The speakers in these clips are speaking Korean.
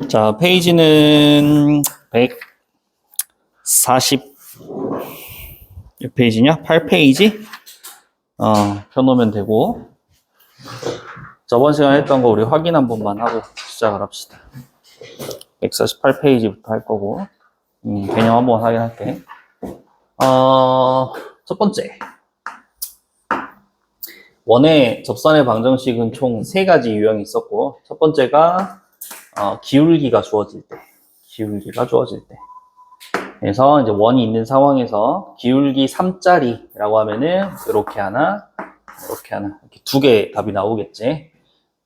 자, 페이지는 140, 몇 페이지냐? 8페이지? 펴놓으면 되고, 저번 시간에 했던 거 우리 확인 한 번만 하고 시작을 합시다. 148페이지부터 할 거고, 개념 한번 확인할게. 첫 번째. 원의 접선의 방정식은 총 3가지 유형이 있었고, 첫 번째가 기울기가 주어질 때. 그래서 이제 원이 있는 상황에서 기울기 3짜리라고 하면은 이렇게 하나, 이렇게 2개 답이 나오겠지.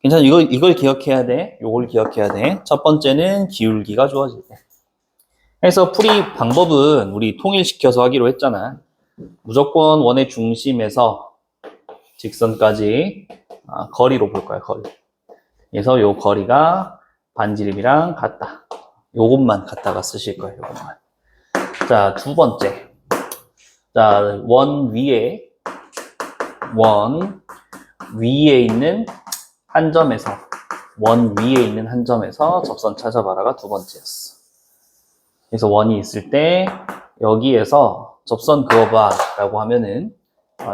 괜찮아. 이걸 기억해야 돼. 요걸 기억해야 돼. 첫 번째는 기울기가 주어질 때. 그래서 풀이 방법은 우리 통일시켜서 하기로 했잖아. 무조건 원의 중심에서 직선까지 거리로 볼 거야, 거리. 그래서 요 거리가 반지름이랑 같다. 요것만 갖다가 쓰실 거예요, 요것만. 자, 두 번째. 자, 원 위에 있는 한 점에서, 접선 찾아봐라가 두 번째였어. 그래서 원이 있을 때, 여기에서 접선 그어봐 라고 하면은,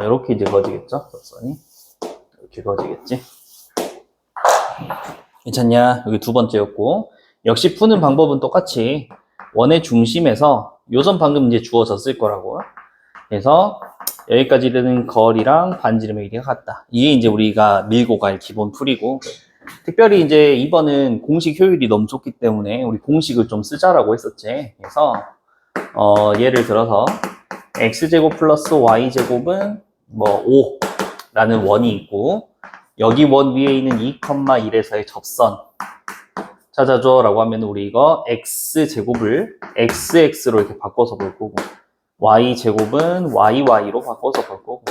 이렇게 이제 그어지겠죠? 접선이. 이렇게 그어지겠지? 괜찮냐? 여기 두 번째였고, 역시 푸는 방법은 똑같이 원의 중심에서 요점 방금 이제 주어졌을 거라고. 그래서 여기까지 되는 거리랑 반지름의 길이가 같다. 이게 이제 우리가 밀고 갈 기본 풀이고, 특별히 이제 2번은 공식 효율이 너무 좋기 때문에 우리 공식을 좀 쓰자라고 했었지. 그래서 예를 들어서 x제곱 플러스 y제곱은 뭐 5라는 원이 있고, 여기 원 위에 있는 2,1에서의 접선 찾아줘 라고 하면 우리 이거 x제곱을 xx로 이렇게 바꿔서 볼 거고, y제곱은 yy로 바꿔서 볼 거고,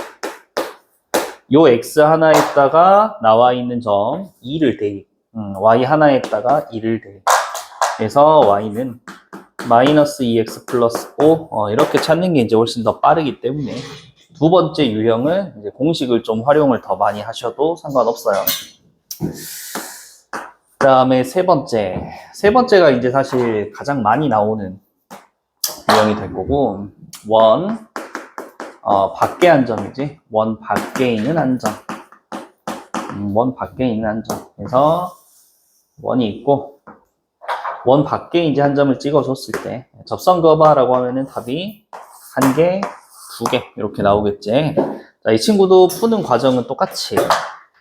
요 x 하나에다가 나와 있는 점 2를 대입, y 하나에다가 2를 대입. 그래서 y는 마이너스 2x 플러스 5, 이렇게 찾는 게 이제 훨씬 더 빠르기 때문에 두 번째 유형은 이제 공식을 좀 활용을 더 많이 하셔도 상관없어요. 그 다음에 세 번째가 이제 사실 가장 많이 나오는 유형이 될 거고, 원 밖에 한 점이지. 원 밖에 있는 한 점. 그래서 원이 있고, 원 밖에 이제 한 점을 찍어줬을 때 접선 그어봐라고 하면은 답이 1개, 2개 이렇게 나오겠지. 자, 이 친구도 푸는 과정은 똑같이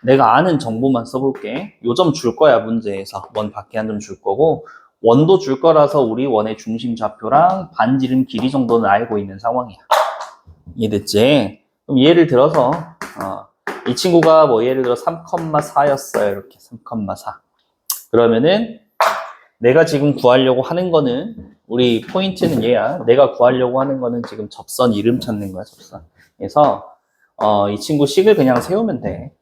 내가 아는 정보만 써볼게. 요 점 줄 거야, 문제에서. 원 밖에 한 점 줄 거고, 원도 줄 거라서 우리 원의 중심 좌표랑 반지름 길이 정도는 알고 있는 상황이야. 이해됐지? 그럼 예를 들어서 이 친구가 뭐 예를 들어 3,4였어요. 이렇게 3,4. 그러면은 내가 지금 구하려고 하는 거는, 우리 포인트는 얘야. 내가 구하려고 하는 거는 지금 접선 이름 찾는 거야, 접선. 그래서 이 친구 식을 그냥 세우면 돼.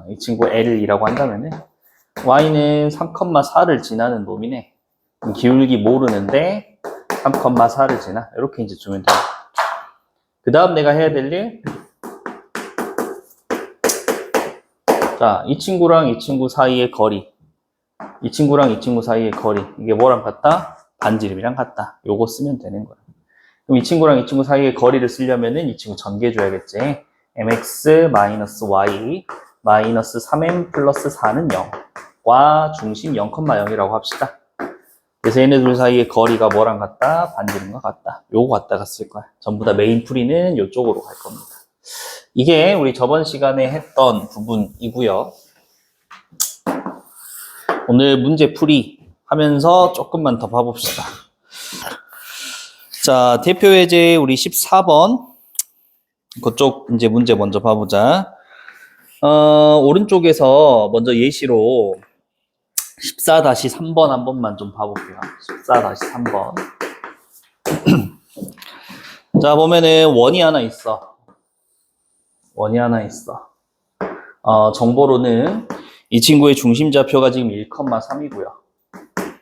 이 친구 L이라고 한다면은 Y는 3,4를 지나는 놈이네. 기울기 모르는데 3,4를 지나. 이렇게 이제 주면 돼. 그 다음 내가 해야 될 일. 자, 이 친구랑 이 친구 사이의 거리. 이게 뭐랑 같다? 반지름이랑 같다. 요거 쓰면 되는 거야. 그럼 이 친구랑 이 친구 사이의 거리를 쓰려면은 이 친구 전개해줘야겠지. mx-y 마이너스 3m 플러스 4는 0과 중심 0,0이라고 합시다. 그래서 얘네들 사이의 거리가 뭐랑 같다? 반지름과 같다. 요거 갖다가 쓸 거야. 전부 다 메인 풀이는 요쪽으로 갈 겁니다. 이게 우리 저번 시간에 했던 부분이고요. 오늘 문제 풀이 하면서 조금만 더 봐봅시다. 자, 대표 예제 우리 14번. 그쪽 이제 문제 먼저 봐보자. 오른쪽에서 먼저 예시로 14-3번 한 번만 좀 봐볼게요. 14-3번. 자, 보면은 원이 하나 있어. 원이 하나 있어. 정보로는 이 친구의 중심좌표가 지금 1,3이고요.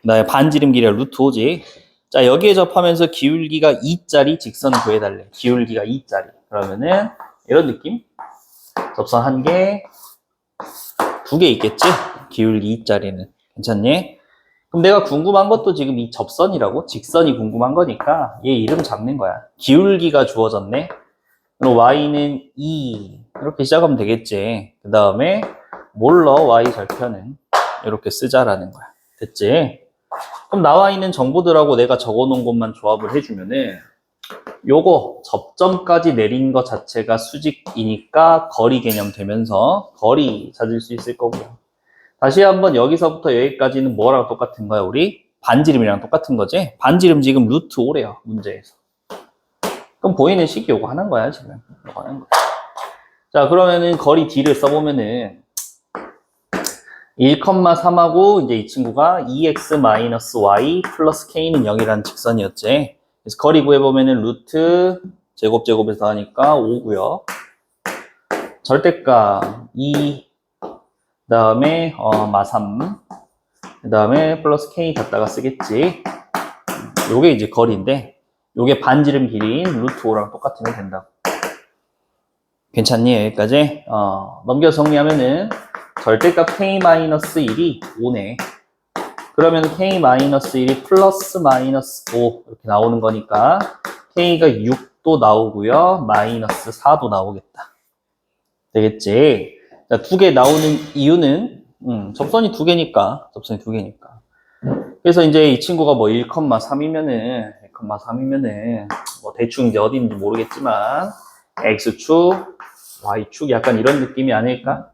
그다음에 반지름 길이가 루트 5지. 자, 여기에 접하면서 기울기가 2짜리 직선을 구해달래. 기울기가 2짜리. 그러면은 이런 느낌? 접선 한 개, 두 개 있겠지? 기울기 2짜리는. 괜찮니? 그럼 내가 궁금한 것도 지금 이 접선이라고? 직선이 궁금한 거니까 얘 이름 잡는 거야. 기울기가 주어졌네. 그럼 y는 2 이렇게 시작하면 되겠지. 그 다음에 몰러 y 절편은 이렇게 쓰자라는 거야. 됐지? 그럼 나와 있는 정보들하고 내가 적어놓은 것만 조합을 해주면은 요거 접점까지 내린 것 자체가 수직이니까 거리 개념 되면서 거리 찾을 수 있을 거고요. 다시 한번 여기서부터 여기까지는 뭐랑 똑같은 거야? 우리 반지름이랑 똑같은 거지? 반지름 지금 루트 5래요 문제에서. 그럼 보이는 식이 요거 하는 거야 지금. 요거 하는 거야. 자, 그러면은 거리 D를 써보면은 1,3하고 이제 이 친구가 2x-y 플러스 k는 0이라는 직선이었지. 그래서 거리 구해보면은 루트 제곱에서 하니까 5고요. 절대값 2, 그 다음에 마3, 그 다음에 플러스 k 갖다가 쓰겠지. 요게 이제 거리인데 요게 반지름 길이인 루트 5랑 똑같으면 된다고. 괜찮니? 여기까지? 넘겨서 정리하면은 절대값 k-1이 5네. 그러면 k-1이 플러스 마이너스 5 이렇게 나오는 거니까 k가 6도 나오고요. 마이너스 4도 나오겠다. 되겠지? 자, 두 개 나오는 이유는 접선이 두 개니까. 그래서 이제 이 친구가 뭐 1,3이면은 뭐 대충 이제 어디인지 모르겠지만 x축, y축 약간 이런 느낌이 아닐까?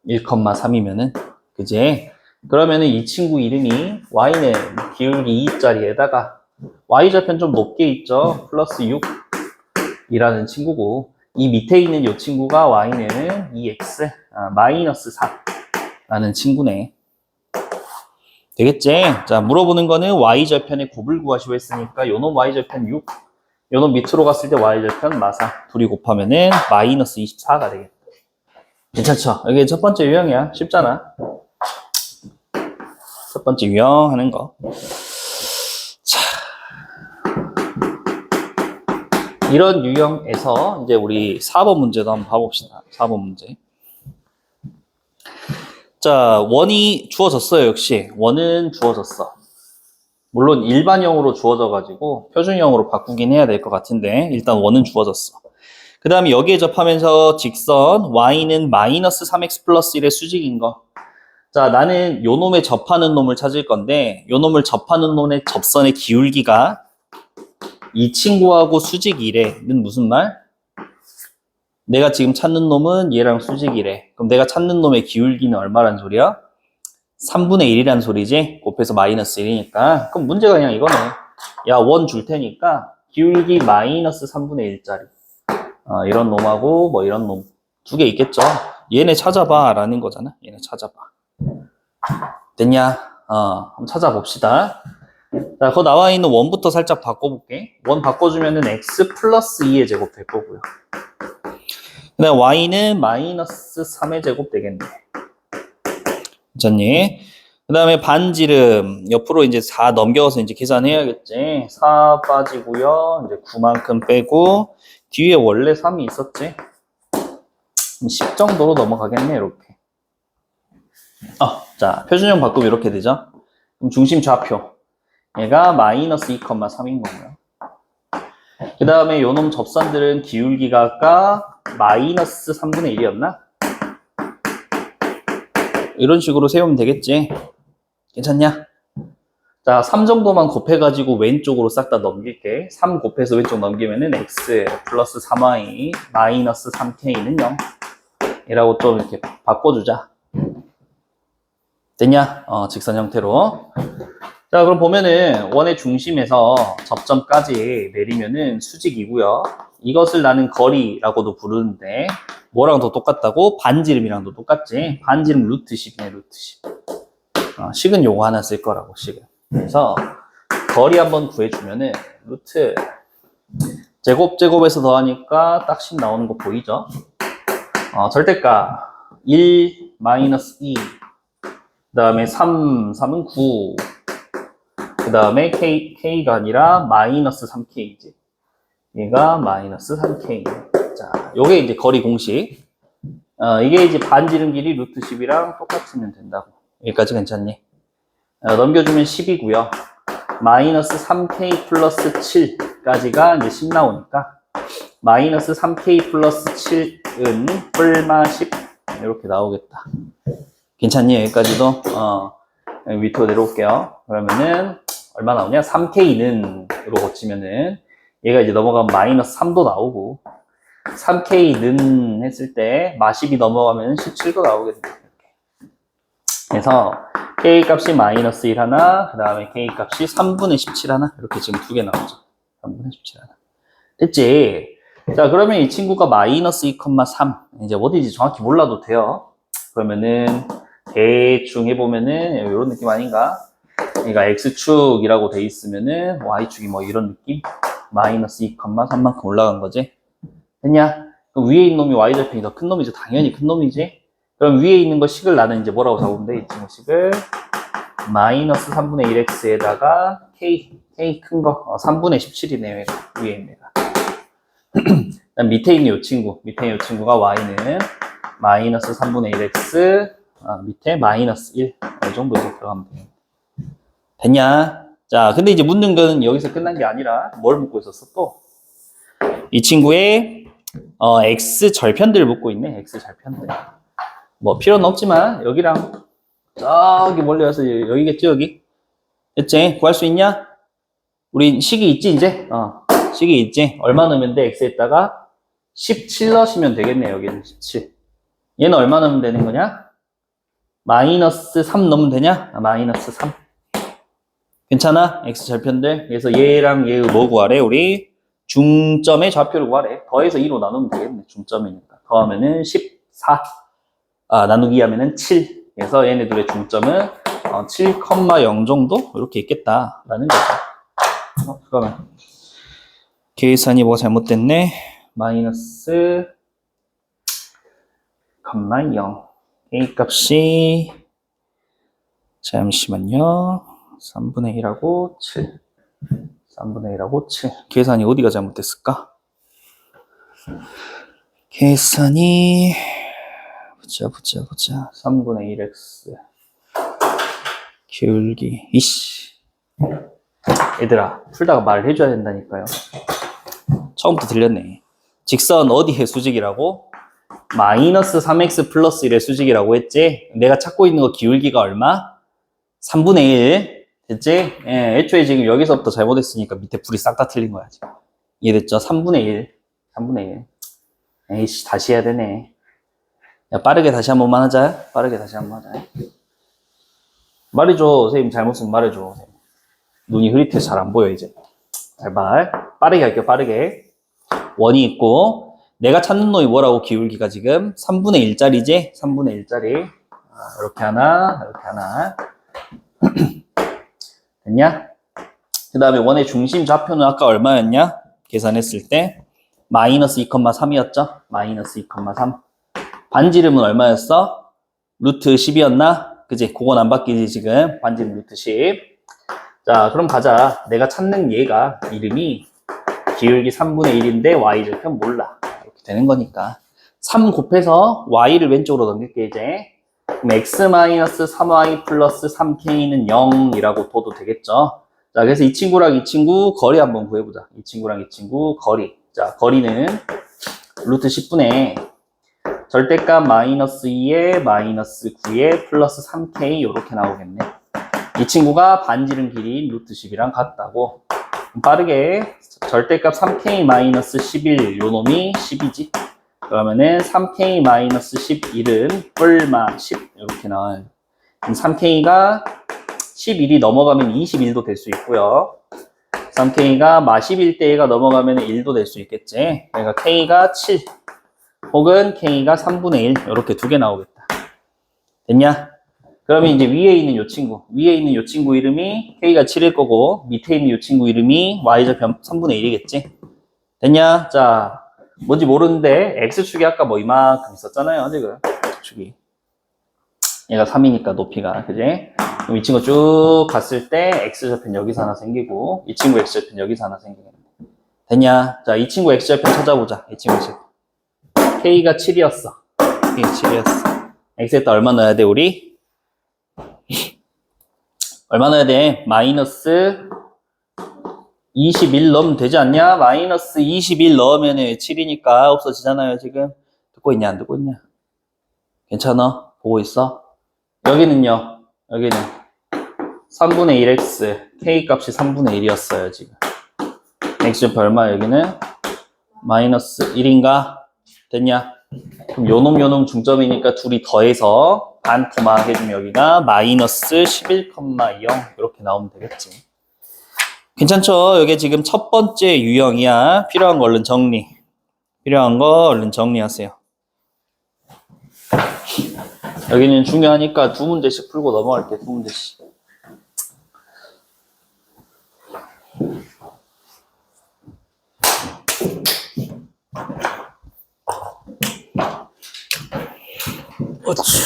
1,3이면은 그지? 그러면은 이 친구 이름이 y는 기울기 2짜리에다가 y좌편 좀 높게 있죠? 플러스 6이라는 친구고 이 밑에 있는 이 친구가 y는 2x 마이너스 4라는 친구네. 되겠지? 자, 물어보는 거는 y좌편의 곱을 구하시오 했으니까 요놈 y좌편 6, 요놈 밑으로 갔을 때 y좌편 마사 둘이 곱하면은 마이너스 24가 되겠다. 괜찮죠? 이게 첫 번째 유형이야. 쉽잖아. 첫 번째 유형 하는 거. 자, 이런 유형에서 이제 우리 4번 문제도 한번 봐봅시다. 4번 문제. 자, 원이 주어졌어요. 역시 원은 주어졌어. 물론 일반형으로 주어져가지고 표준형으로 바꾸긴 해야 될 것 같은데 일단 원은 주어졌어. 그 다음에 여기에 접하면서 직선 y는 마이너스 3x 플러스 1의 수직인 거. 자, 나는 요 놈에 접하는 놈을 찾을 건데 요 놈을 접하는 놈의 접선의 기울기가 이 친구하고 수직 1에는 무슨 말? 내가 지금 찾는 놈은 얘랑 수직이래. 그럼 내가 찾는 놈의 기울기는 얼마란 소리야? 3분의 1이란 소리지? 곱해서 마이너스 1이니까. 그럼 문제가 그냥 이거네. 야, 원 줄 테니까 기울기 마이너스 3분의 1짜리. 이런 놈하고 뭐 이런 놈 두 개 있겠죠? 얘네 찾아봐 라는 거잖아. 얘네 찾아봐. 됐냐? 한번 찾아봅시다. 자, 거 나와 있는 원부터 살짝 바꿔볼게. 원 바꿔주면은 x 플러스 2의 제곱 될 거고요. 그 다음 y는 마이너스 3의 제곱 되겠네. 괜찮니? 그 다음에 반지름 옆으로 이제 4 넘겨서 이제 계산해야겠지. 4 빠지고요. 이제 9만큼 빼고 뒤에 원래 3이 있었지. 10 정도로 넘어가겠네. 이렇게. 자, 표준형 바꾸면 이렇게 되죠. 그럼 중심 좌표 얘가 마이너스 2,3인 거고요. 그 다음에 요놈 접선들은 기울기가 아까 마이너스 3분의 1이었나? 이런 식으로 세우면 되겠지. 괜찮냐? 자, 3 정도만 곱해가지고 왼쪽으로 싹 다 넘길게. 3 곱해서 왼쪽 넘기면은 x 플러스 3y 마이너스 3k는 0 이라고 좀 이렇게 바꿔주자. 됐냐? 직선 형태로. 자, 그럼 보면은 원의 중심에서 접점까지 내리면은 수직이고요. 이것을 나는 거리라고도 부르는데 뭐랑 더 똑같다고? 반지름이랑도 똑같지. 반지름 루트 10이네, 루트 10. 식은 요거 하나 쓸 거라고, 식은. 그래서 거리 한번 구해주면은 루트 제곱에서 더하니까 딱 10 나오는 거 보이죠? 절대값 1 마이너스 2, 그 다음에 3은 9, 그 다음에 k가 아니라 마이너스 3k이지. 얘가 마이너스 3k. 자, 요게 이제 거리 공식. 이게 이제 반지름 길이 루트 10이랑 똑같으면 된다고. 여기까지 괜찮니? 넘겨주면 10이고요. 마이너스 3k 플러스 7까지가 이제 10 나오니까 마이너스 3k 플러스 7은 뿔마 10 이렇게 나오겠다. 괜찮니? 여기까지도? 밑으로 내려올게요. 그러면은 얼마 나오냐? 3k는 으로 고치면은 얘가 이제 넘어가면 마이너스 3도 나오고 3k는 했을 때 마10이 넘어가면 17도 나오겠네. 그래서 k 값이 마이너스 1 하나, 그 다음에 k 값이 3분의 17 하나, 이렇게 지금 두 개 나오죠. 3분의 17 하나. 됐지? 자, 그러면 이 친구가 마이너스 2,3. 이제 어디지 정확히 몰라도 돼요. 그러면은 대충 해보면은 이런 느낌 아닌가? 그러니까 x축이라고 돼 있으면은 y축이 뭐 이런 느낌? 마이너스 2,3만큼 올라간 거지. 됐냐? 그럼 위에 있는 놈이 y절편이 더 큰 놈이죠. 당연히 큰 놈이지. 그럼 위에 있는 거 식을 나는 이제 뭐라고 잡으면 돼? 이 친구 식을 마이너스 3분의 1x에다가 k 큰 거 3분의 17이네요. 위에 있는 애가. 그다음 밑에 있는 이 친구, 밑에 있는 이 친구가 y는 마이너스 3분의 1x 밑에 마이너스 1. 이 정도 이제 들어가면 돼요. 됐냐? 자, 근데 이제 묻는 거는 여기서 끝난 게 아니라 뭘 묻고 있었어 또? 이 친구의 x 절편들을 묻고 있네. x 절편들. 뭐 필요는 없지만 여기랑 저기 멀리 와서 여기겠죠, 여기? 됐지? 구할 수 있냐? 우리 식이 있지 이제? 식이 있지? 얼마 넣으면 돼? x에다가 17 넣으시면 되겠네. 여기는 17. 얘는 얼마 넣으면 되는 거냐? 마이너스 3 넣으면 되냐? 마이너스 3. 괜찮아? x 절편들. 그래서 얘랑 얘의 뭐 구하래? 우리 중점의 좌표를 구하래. 더해서 2로 나누면 되겠네. 중점이니까. 더하면은 14. 나누기 하면은 7. 그래서 얘네들의 중점은 7,0 정도? 이렇게 있겠다라는 거죠. 그러면 계산이 뭐가 잘못됐네. 마이너스 0. A 값이 잠시만요. 3분의 1하고 7. 3분의 1하고 7. 계산이 어디가 잘못됐을까? 계산이 보자. 3분의 1x 기울기 이씨. 얘들아 풀다가 말을 해줘야 된다니까요. 처음부터 들렸네. 직선 어디의 수직이라고? 마이너스 3x 플러스 1의 수직이라고 했지? 내가 찾고 있는 거 기울기가 얼마? 3분의 1 됐지? 예, 애초에 지금 여기서부터 잘못했으니까 밑에 풀이 싹 다 틀린 거야 지금. 이해됐죠? 3분의 1 에이씨 다시 해야 되네. 야, 빠르게 다시 한 번만 하자. 말해줘. 선생님 잘못 쓰면 말해줘. 눈이 흐릿해서 잘 안 보여 이제. 제발 빠르게 할게요. 빠르게. 원이 있고 내가 찾는 놈이 뭐라고? 기울기가 지금 3분의 1짜리지? 3분의 1짜리. 이렇게 하나. 됐냐? 그 다음에 원의 중심 좌표는 아까 얼마였냐? 계산했을 때 마이너스 2,3이었죠? 마이너스 2,3. 반지름은 얼마였어? 루트 10이었나? 그지? 그건 안 바뀌지 지금. 반지름 루트 10. 자, 그럼 가자. 내가 찾는 얘가 이름이 기울기 3분의 1인데 y절편 몰라. 이렇게 되는 거니까 3 곱해서 y를 왼쪽으로 넘길게 이제. 그럼 x-3y 플러스 3k는 0이라고 둬도 되겠죠. 자, 그래서 이 친구랑 이 친구 거리 한번 구해보자. 이 친구랑 이 친구 거리. 자, 거리는 루트 10분의 절대값 마이너스 2에 마이너스 9에 플러스 3k 이렇게 나오겠네. 이 친구가 반지름 길이인 루트 10이랑 같다고. 빠르게 절대값 3k 마이너스 11 요 놈이 10이지. 그러면은 3k 마이너스 11은 뿔마 10 이렇게 나와요. 그럼 3k가 11이 넘어가면 21도 될 수 있고요. 3k가 마 11대가 넘어가면 1도 될 수 있겠지. 그러니까 k가 7 혹은 k가 3분의 1 이렇게 두 개 나오겠다. 됐냐? 그러면 이제 위에 있는 요 친구 이름이 K가 7일 거고, 밑에 있는 요 친구 이름이 Y좌표 3분의 1이겠지? 됐냐? 자, 뭔지 모르는데, X축이 아까 뭐 이만큼 있었잖아요, 지금. X축이. 얘가 3이니까 높이가, 그지? 그럼 이 친구 쭉 갔을 때, X좌표는 여기서 하나 생기고, 이 친구 X좌표는 여기서 하나 생기겠네. 됐냐? 자, 이 친구 X좌표 찾아보자. 이 친구 X좌표. K가 7이었어. K가 7이었어. X에다 얼마 넣어야 돼, 우리? 얼마 넣어야 돼? 마이너스 21 넣으면 되지 않냐? 마이너스 21 넣으면 7이니까 없어지잖아요, 지금. 듣고 있냐, 안 듣고 있냐? 괜찮아? 보고 있어? 여기는요, 여기는 3분의 1x, k 값이 3분의 1이었어요, 지금. x좌표 얼마, 여기는? 마이너스 1인가? 됐냐? 그럼 요놈 중점이니까 둘이 더해서 반 코마 해주면 여기가 마이너스 11,0 이렇게 나오면 되겠지. 괜찮죠? 이게 지금 첫 번째 유형이야. 필요한 거 얼른 정리. 필요한 거 얼른 정리하세요. 여기는 중요하니까 두 문제씩 풀고 넘어갈게. 두 문제씩. 어치.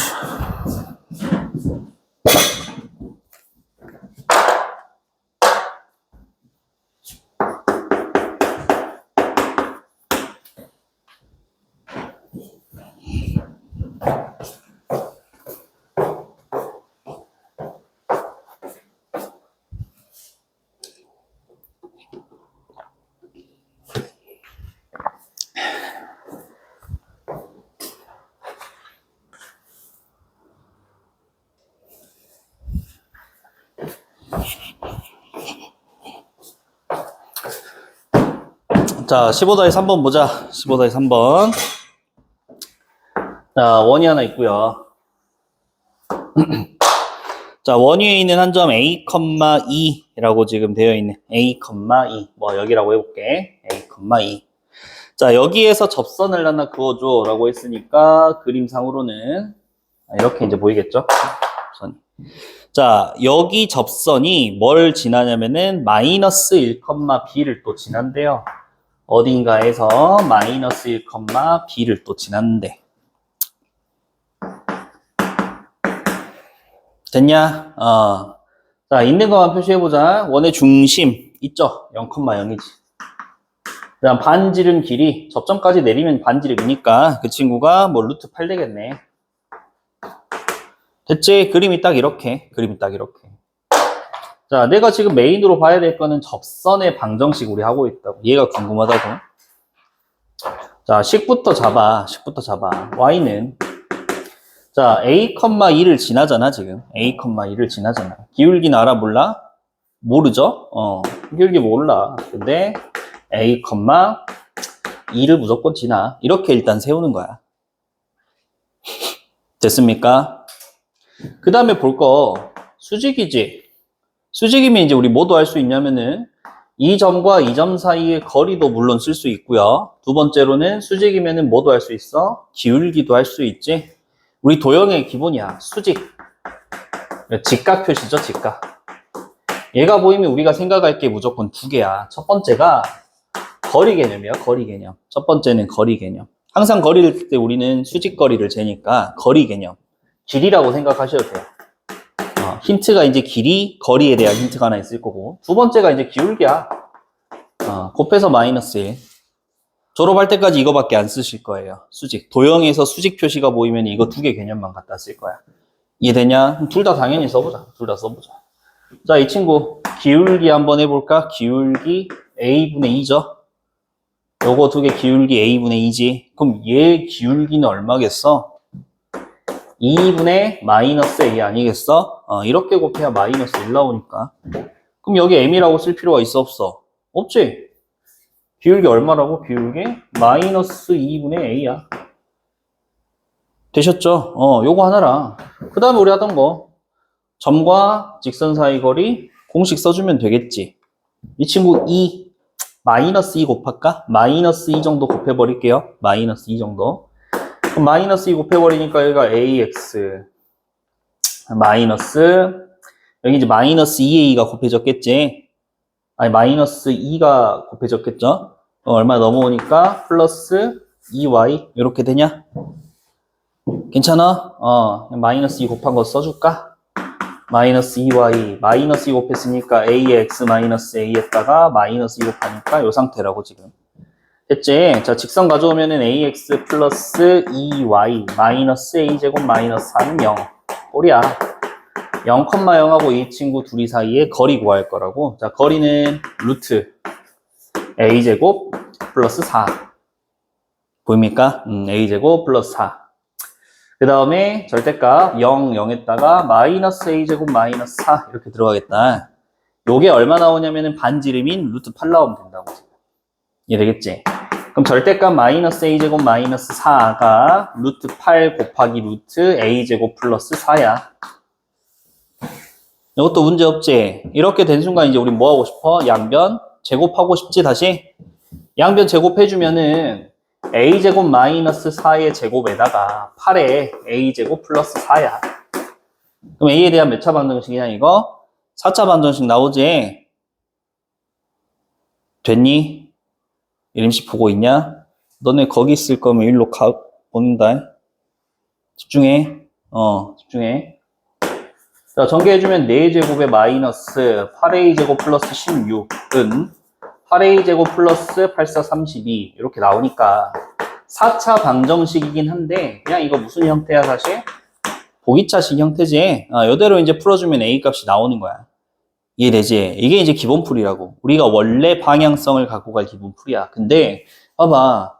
자, 15-3번 보자. 15-3번. 자, 원이 하나 있고요. 자, 원 위에 있는 한 점 A, 2라고 지금 되어 있는 A, 2. 뭐 여기라고 해볼게. A, 2. 자, 여기에서 접선을 하나 그어줘 라고 했으니까 그림상으로는 이렇게 이제 보이겠죠? 접선이. 자, 여기 접선이 뭘 지나냐면은 마이너스 1,b를 또 지난대요. 어딘가에서 마이너스 1,b를 또 지났는데. 됐냐? 자, 있는 것만 표시해보자. 원의 중심 있죠? 0,0이지. 그 다음 반지름 길이, 접점까지 내리면 반지름이니까 그 친구가 뭐 루트 8 되겠네. 됐지? 그림이 딱 이렇게. 그림이 딱 이렇게. 자, 내가 지금 메인으로 봐야 될 거는 접선의 방정식 우리 하고 있다고. 얘가 궁금하다고. 자, 식부터 잡아. y는 자, A, 2를 지나잖아, 지금. A, 2를 지나잖아. 기울기는 알아, 몰라? 모르죠? 기울기 몰라. 근데 A, 2를 무조건 지나. 이렇게 일단 세우는 거야. 됐습니까? 그 다음에 볼 거, 수직이지. 수직이면 이제 우리 뭐도 할 수 있냐면은, 이 점과 이 점 사이의 거리도 물론 쓸 수 있고요. 두 번째로는 수직이면은 뭐도 할 수 있어? 기울기도 할 수 있지. 우리 도형의 기본이야. 수직. 직각 표시죠, 직각. 얘가 보이면 우리가 생각할 게 무조건 두 개야. 첫 번째가 거리 개념이야, 거리 개념. 첫 번째는 거리 개념. 항상 거리를 뜰 때 우리는 수직 거리를 재니까 거리 개념. 길이라고 생각하셔도 돼요. 힌트가 이제 길이, 거리에 대한 힌트가 하나 있을 거고. 두 번째가 이제 기울기야. 곱해서 마이너스 1. 졸업할 때까지 이거밖에 안 쓰실 거예요. 수직. 도형에서 수직 표시가 보이면 이거 두 개 개념만 갖다 쓸 거야. 이해되냐? 둘 다 당연히 써보자. 둘 다 써보자. 자, 이 친구 기울기 한번 해볼까? 기울기 A분의 2죠? 요거 두 개 기울기 A분의 2지. 그럼 얘 기울기는 얼마겠어? 2분의 마이너스 A 아니겠어? 이렇게 곱해야 마이너스 1 나오니까. 그럼 여기 M이라고 쓸 필요가 있어, 없어? 없지? 기울기 얼마라고? 기울기 마이너스 2분의 A야. 되셨죠? 요거 하나랑. 그 다음에 우리 하던 거. 점과 직선 사이 거리 공식 써주면 되겠지. 이 친구 2, 마이너스 2 곱할까? 마이너스 2 정도 곱해버릴게요. 마이너스 2 정도. 그럼 마이너스 2 곱해버리니까 여기가 AX. 마이너스, 여기 이제 마이너스 2a가 곱해졌겠지? 아니, 마이너스 2가 곱해졌겠죠? 얼마 넘어오니까 플러스 2y, 이렇게 되냐? 괜찮아? 마이너스 2 곱한 거 써줄까? 마이너스 2y, 마이너스 2 곱했으니까 a의 x 마이너스 a에다가 마이너스 2 곱하니까 요 상태라고 지금. 됐지? 자, 직선 가져오면은 ax 플러스 2y 마이너스 a제곱 마이너스 4는 0. 꼴이야. 0,0하고 이 친구 둘이 사이에 거리 구할 거라고. 자, 거리는 루트 a제곱 플러스 4. 보입니까? a제곱 플러스 4. 그 다음에 절대값 0, 0에다가 마이너스 a제곱 마이너스 4 이렇게 들어가겠다. 요게 얼마 나오냐면은 반지름인 루트 8 나오면 된다고. 이해되겠지? 그럼 절대값 마이너스 a제곱 마이너스 4가 루트 8 곱하기 루트 a제곱 플러스 4야. 이것도 문제 없지? 이렇게 된 순간 이제 우리 뭐 하고 싶어? 양변 제곱하고 싶지 다시? 양변 제곱해주면은 a제곱 마이너스 4의 제곱에다가 8에 a제곱 플러스 4야. 그럼 a에 대한 몇 차 방정식이냐 이거? 4차 방정식 나오지? 됐니? 이름식 보고 있냐? 너네 거기 있을 거면 일로 보낸다. 집중해. 집중해. 자, 전개해주면 4제곱에 마이너스 8a제곱 플러스 16은 8a제곱 플러스 84, 32 이렇게 나오니까 4차 방정식이긴 한데 그냥 이거 무슨 형태야 사실? 보기차식 형태지. 이대로 이제 풀어주면 a 값이 나오는 거야. 이해되지? 이게 이제 기본풀이라고. 우리가 원래 방향성을 갖고 갈 기본풀이야. 근데 봐봐.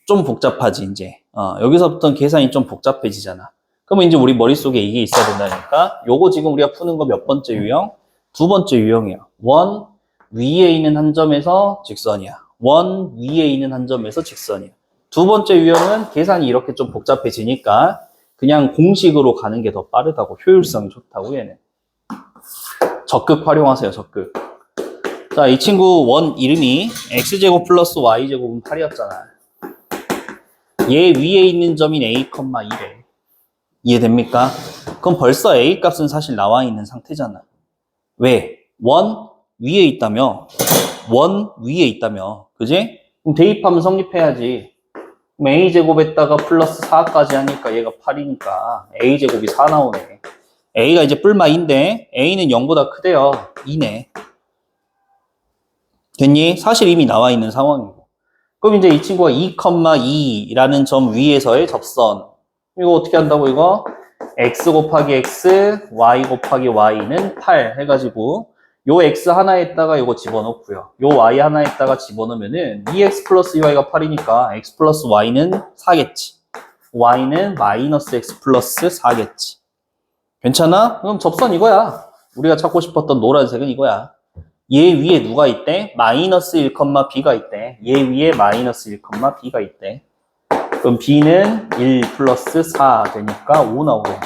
좀 복잡하지 이제. 여기서부터는 계산이 좀 복잡해지잖아. 그러면 이제 우리 머릿속에 이게 있어야 된다니까. 요거 지금 우리가 푸는 거 몇 번째 유형? 두 번째 유형이야. 원 위에 있는 한 점에서 직선이야. 원 위에 있는 한 점에서 직선이야. 두 번째 유형은 계산이 이렇게 좀 복잡해지니까 그냥 공식으로 가는 게 더 빠르다고. 효율성이 좋다고 얘는. 적극 활용하세요. 적극. 자, 이 친구 원 이름이 x제곱 플러스 y제곱은 8이었잖아. 얘 위에 있는 점인 a, 1에 이해됩니까? 그럼 벌써 a 값은 사실 나와 있는 상태잖아. 왜? 원 위에 있다며. 원 위에 있다며. 그지? 그럼 대입하면 성립해야지. 그럼 a제곱에다가 플러스 4까지 하니까 얘가 8이니까 a제곱이 4 나오네. a가 이제 뿔마인데 a는 0보다 크대요. 2네. 됐니? 사실 이미 나와 있는 상황이고. 그럼 이제 이 친구가 2,2라는 점 위에서의 접선. 이거 어떻게 한다고 이거? x 곱하기 x, y 곱하기 y는 8 해가지고 요 x 하나에다가 이거 집어넣고요. 요 y 하나에다가 집어넣으면은 2x 플러스 2y가 8이니까 x 플러스 y는 4겠지. y는 마이너스 x 플러스 4겠지. 괜찮아? 그럼 접선 이거야. 우리가 찾고 싶었던 노란색은 이거야. 얘 위에 누가 있대? 마이너스 1, b가 있대. 얘 위에 마이너스 1, b가 있대. 그럼 b는 1 플러스 4 되니까 5 나오겠네.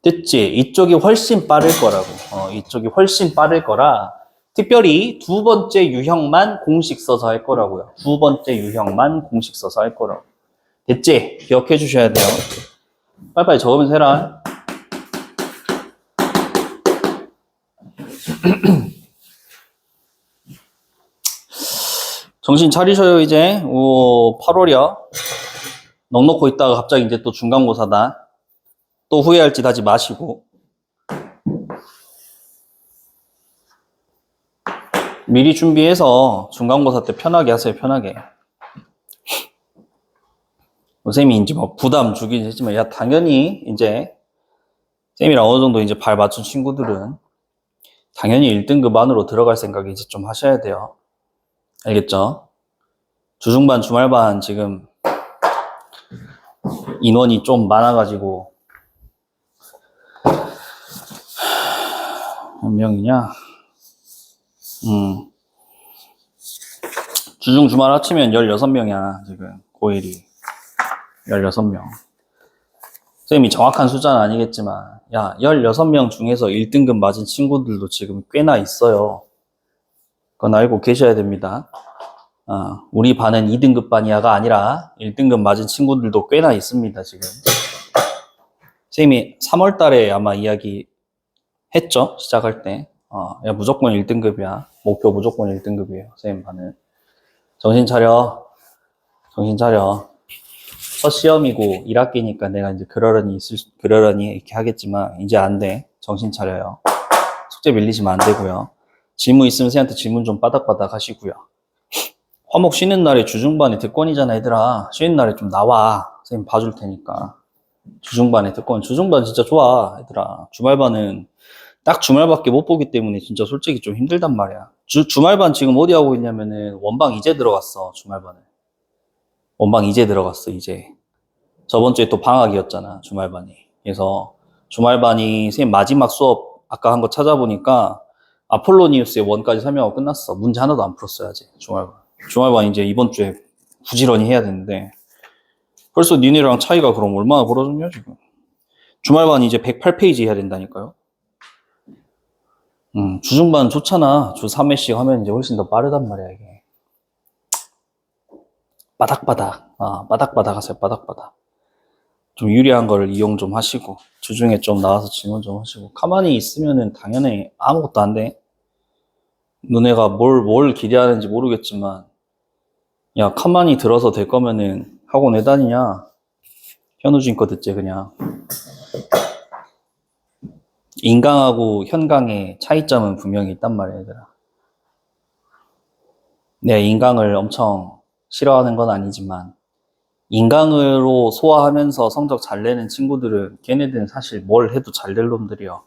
됐지? 이쪽이 훨씬 빠를 거라고. 이쪽이 훨씬 빠를 거라 특별히 두 번째 유형만 공식 써서 할 거라고요. 두 번째 유형만 공식 써서 할 거라고. 됐지? 기억해 주셔야 돼요. 빨리빨리 적으면서 해라. 정신 차리셔요 이제. 8월이야. 넉넉고 있다가 갑자기 이제 또 중간고사다. 또 후회할 짓 하지 마시고. 미리 준비해서 중간고사 때 편하게 하세요. 편하게. 쌤이 이제 뭐 부담 주긴 했지만 야 당연히 이제 쌤이랑 어느 정도 이제 발 맞춘 친구들은 당연히 1등급 안으로 들어갈 생각이 이제 좀 하셔야 돼요. 알겠죠? 주중반, 주말반 지금 인원이 좀 많아가지고 몇 명이냐? 주중, 주말 합치면 16명이야 지금 고1이 16명. 쌤이 정확한 숫자는 아니겠지만 야 16명 중에서 1등급 맞은 친구들도 지금 꽤나 있어요. 그건 알고 계셔야 됩니다. 우리 반은 2등급 반이야가 아니라 1등급 맞은 친구들도 꽤나 있습니다, 지금. 선생님이 3월 달에 아마 이야기 했죠? 시작할 때. 야, 무조건 1등급이야. 목표 무조건 1등급이에요. 선생님 반은. 정신 차려. 정신 차려. 첫 시험이고 1학기니까 내가 이제 그러려니 이렇게 하겠지만 이제 안 돼. 정신 차려요. 숙제 밀리시면 안 되고요. 질문 있으면 선생님한테 질문 좀 빠닥빠닥 하시고요. 화목 쉬는 날에 주중반에 특권이잖아, 얘들아. 쉬는 날에 좀 나와. 선생님 봐줄 테니까. 주중반에 특권. 주중반 진짜 좋아, 얘들아. 주말반은 딱 주말밖에 못 보기 때문에 진짜 솔직히 좀 힘들단 말이야. 주말반 지금 어디 하고 있냐면은 원방 이제 들어갔어, 주말반을. 원방 이제 들어갔어, 이제. 저번 주에 또 방학이었잖아, 주말반이. 그래서 주말반이 선생님 마지막 수업 아까 한 거 찾아보니까 아폴로니우스의 원까지 설명하고 끝났어. 문제 하나도 안 풀었어야지, 주말반. 주말반 이제 이번 주에 부지런히 해야 되는데 벌써 니네랑 차이가 그럼 얼마나 벌어졌냐, 지금. 주말반 이제 108페이지 해야 된다니까요. 주중반 좋잖아. 주 3회씩 하면 이제 훨씬 더 빠르단 말이야, 이게. 바닥바닥. 바닥바닥 하세요, 바닥바닥. 좀 유리한 거를 이용 좀 하시고, 주중에 좀 나와서 질문 좀 하시고, 가만히 있으면은 당연히 아무것도 안 돼. 너네가 뭘 기대하는지 모르겠지만, 야, 가만히 들어서 될 거면은 학원 왜 다니냐? 현우진 거 듣지, 그냥. 인강하고 현강의 차이점은 분명히 있단 말이야, 얘들아. 내가 인강을 엄청 싫어하는 건 아니지만, 인강으로 소화하면서 성적 잘 내는 친구들은 걔네들은 사실 뭘 해도 잘 될 놈들이요.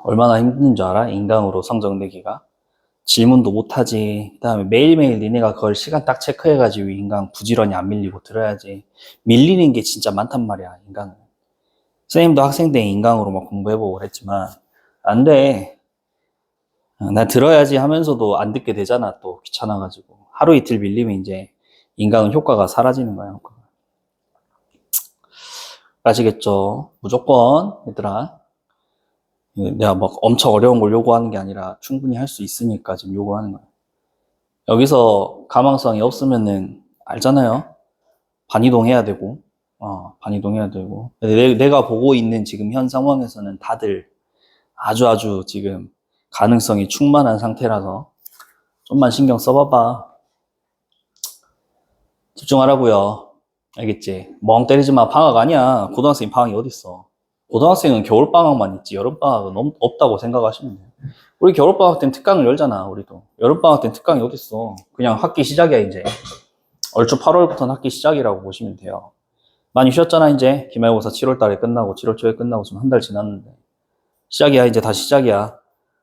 얼마나 힘든 줄 알아? 인강으로 성적 내기가. 질문도 못하지. 그 다음에 매일매일 니네가 그걸 시간 딱 체크해가지고 인강 부지런히 안 밀리고 들어야지. 밀리는 게 진짜 많단 말이야, 인강은. 선생님도 학생 때 인강으로 막 공부해보고 그랬지만 안 돼. 나 들어야지 하면서도 안 듣게 되잖아. 또 귀찮아가지고. 하루 이틀 밀리면 이제 인강은 효과가 사라지는 거야, 효과가. 아시겠죠? 무조건 얘들아, 내가 막 엄청 어려운 걸 요구하는 게 아니라 충분히 할 수 있으니까 지금 요구하는 거야. 여기서 가망성이 없으면은 알잖아요. 반이동해야 되고, 반이동해야 되고. 내가 보고 있는 지금 현 상황에서는 다들 아주 지금 가능성이 충만한 상태라서 좀만 신경 써봐봐. 집중하라고요. 알겠지? 멍 때리지 마. 방학 아니야. 고등학생 방학이 어딨어. 고등학생은 겨울방학만 있지 여름방학은 없다고 생각하시면 돼요. 우리 겨울방학 땐 특강을 열잖아. 우리도 여름방학 땐 특강이 어딨어. 그냥 학기 시작이야. 이제 얼추 8월부터는 학기 시작이라고 보시면 돼요. 많이 쉬었잖아. 이제 기말고사 7월 달에 끝나고 7월 초에 끝나고 지금 한 달 지났는데 시작이야. 이제 다시 시작이야.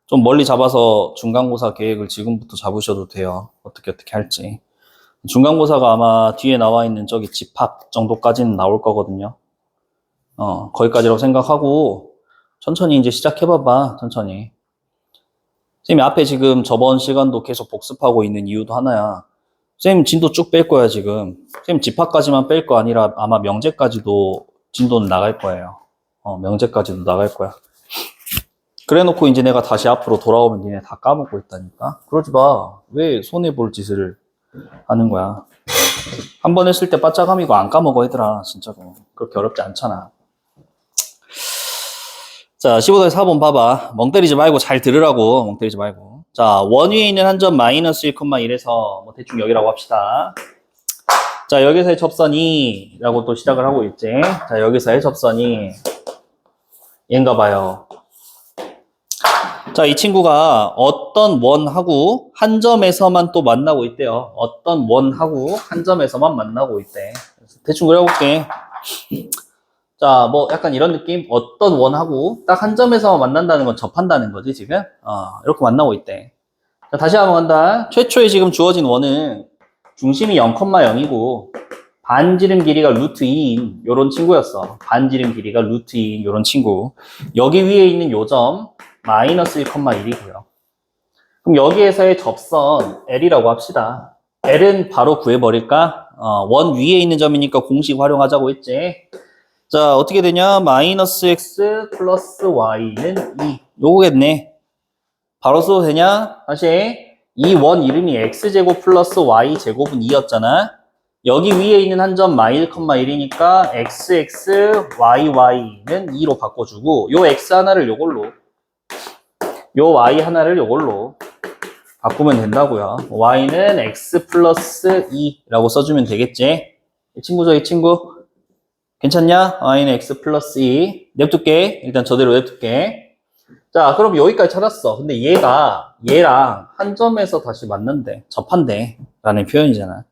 좀 멀리 잡아서 중간고사 계획을 지금부터 잡으셔도 돼요. 어떻게 할지. 중간고사가 아마 뒤에 나와 있는 저기 집합 정도까지는 나올 거거든요. 거기까지라고 생각하고 천천히 이제 시작해봐봐. 천천히. 선생님이 앞에 지금 저번 시간도 계속 복습하고 있는 이유도 하나야. 선생님 진도 쭉 뺄 거야 지금. 선생님 집합까지만 뺄 거 아니라 아마 명제까지도 진도는 나갈 거예요. 명제까지도 나갈 거야. 그래놓고 이제 내가 다시 앞으로 돌아오면 니네 다 까먹고 있다니까. 그러지 마. 왜 손해볼 짓을 하는 거야. 한 번 했을 때 빠짜감이고 안 까먹어 얘들아. 진짜로. 그렇게 어렵지 않잖아. 자, 15대 4번 봐봐. 멍 때리지 말고 잘 들으라고. 멍 때리지 말고. 자, 원 위에 있는 한 점 마이너스 1,1에서 뭐 대충 여기라고 합시다. 자, 여기서의 접선이 라고 또 시작을 하고 있지. 자, 여기서의 접선이 얘인가 봐요. 자, 이 친구가 어떤 원하고 한 점에서만 또 만나고 있대요. 어떤 원하고 한 점에서만 만나고 있대. 대충 그려볼게. 자, 뭐 약간 이런 느낌? 어떤 원하고 딱 한 점에서 만난다는 건 접한다는 거지, 지금? 이렇게 만나고 있대. 자, 다시 한번 간다. 최초에 지금 주어진 원은 중심이 0,0이고 반지름 길이가 루트 2인 요런 친구였어. 반지름 길이가 루트 2인 요런 친구. 여기 위에 있는 요 점 마이너스 1,1이고요. 그럼 여기에서의 접선 L이라고 합시다. L은 바로 구해버릴까? 원 위에 있는 점이니까 공식 활용하자고 했지. 자, 어떻게 되냐? 마이너스 x 플러스 y는 2. 요거겠네. 바로 써도 되냐? 다시. 이 원 이름이 x제곱 플러스 y제곱은 2였잖아. 여기 위에 있는 한 점 -1,1이니까 xx,yy는 2로 바꿔주고 요 x 하나를 요걸로 요 y 하나를 요걸로 바꾸면 된다고요. y는 x 플러스 2라고 써주면 되겠지. 이 친구죠, 이 친구? 괜찮냐? y는 x 플러스 2. 냅둘게. 일단 저대로 냅둘게. 자, 그럼 여기까지 찾았어. 근데 얘가 얘랑 한 점에서 다시 만난대. 접한대. 라는 표현이잖아.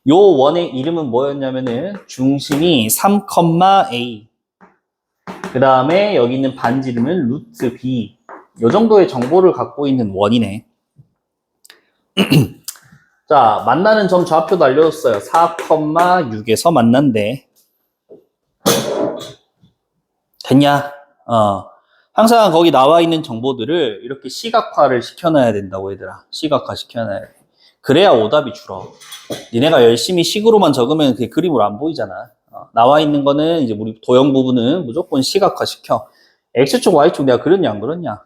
요 원의 이름은 뭐였냐면은 중심이 3,a. 그 다음에 여기 있는 반지 이름은 루트 b. 요 정도의 정보를 갖고 있는 원이네. 자, 만나는 점 좌표도 알려줬어요. 4,6에서 만난대. 됐냐? 항상 거기 나와 있는 정보들을 이렇게 시각화를 시켜놔야 된다고, 얘들아. 시각화 시켜놔야 돼. 그래야 오답이 줄어. 니네가 열심히 식으로만 적으면 그게 그림으로 안 보이잖아. 나와 있는 거는 이제 우리 도형 부분은 무조건 시각화 시켜. X축, Y축 내가 그렸냐, 안 그렸냐?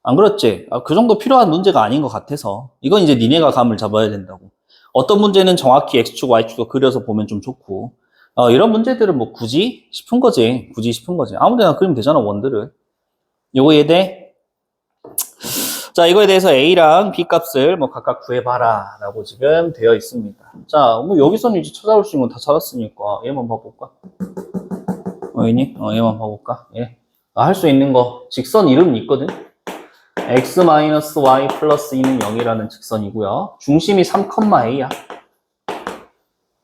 안 그렇지? 그 정도 필요한 문제가 아닌 것 같아서. 이건 이제 니네가 감을 잡아야 된다고. 어떤 문제는 정확히 X축, Y축도 그려서 보면 좀 좋고. 이런 문제들은 뭐 굳이 싶은 거지. 굳이 싶은 거지. 아무 데나 그리면 되잖아, 원들을. 요거 이해돼? 자, 이거에 대해서 A랑 B 값을 뭐 각각 구해봐라 라고 지금 되어 있습니다. 자, 뭐 여기서는 이제 찾아올 수 있는 건 다 찾았으니까 얘만 봐볼까? 있니? 얘만 봐볼까? 예. 할 수 있는 거 직선 이름이 있거든? x-y 플러스 2는 0이라는 직선이고요. 중심이 3,a야.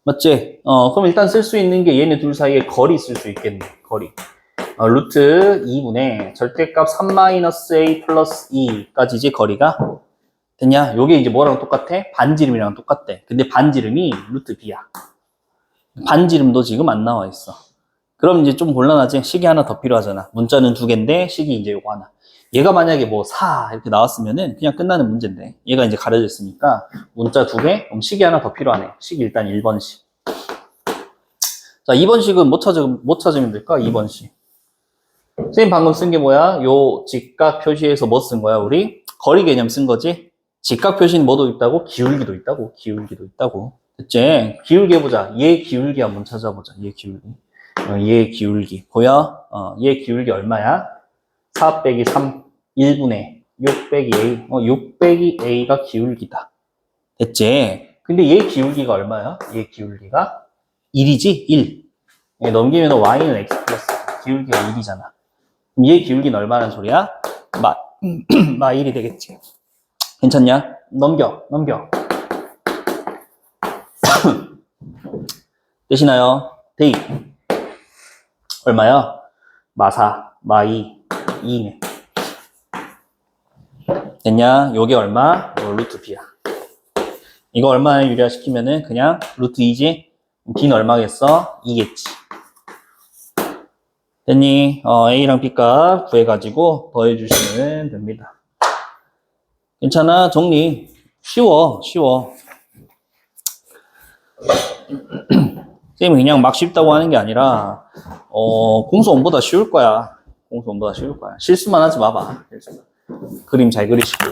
맞지? 그럼 일단 쓸 수 있는 게 얘네 둘 사이에 거리 쓸 수 있겠네. 거리. 루트 2분의 절대값 3-a 플러스 2까지지 거리가. 됐냐? 요게 이제 뭐랑 똑같아? 반지름이랑 똑같대. 근데 반지름이 루트 b야. 반지름도 지금 안 나와 있어. 그럼 이제 좀 곤란하지? 식이 하나 더 필요하잖아. 문자는 두 개인데 식이 이제 요거 하나. 얘가 만약에 뭐 4 이렇게 나왔으면은 그냥 끝나는 문제인데 얘가 이제 가려져 있으니까 문자 두 개, 그럼 식이 하나 더 필요하네. 식이 일단 1번식. 자, 2번식은 못 찾으면 될까? 2번식. 선생님 방금 쓴 게 뭐야? 요 직각 표시에서 뭐 쓴 거야, 우리? 거리 개념 쓴 거지? 직각 표시는 뭐도 있다고? 기울기도 있다고? 기울기도 있다고. 됐지? 기울기 해보자. 얘 기울기 한번 찾아보자. 얘 기울기. 얘 기울기. 보여? 얘 기울기 얼마야? 4 빼기 3, 1분의 6 빼기 a. 6 빼기 a가 기울기다. 됐지? 근데 얘 기울기가 얼마야? 얘 기울기가 1이지? 1. 넘기면 y는 x 플러스 기울기가 1이잖아. 그럼 얘 기울기는 얼마나 소리야? 마 1이 되겠지. 괜찮냐? 넘겨. 되시나요? 데이. 얼마야? 마4, 마2, 2네. 됐냐? 요게 얼마? 루트 b야. 이거 얼마에 유리화시키면은 그냥 루트 2지? b는 얼마겠어? 2겠지. 됐니? a랑 b 값 구해가지고 더해주시면 됩니다. 괜찮아? 정리. 쉬워. 쌤이 그냥 막 쉽다고 하는 게 아니라, 공수원보다 쉬울 거야. 실수만 하지 마봐. 그림 잘 그리시고.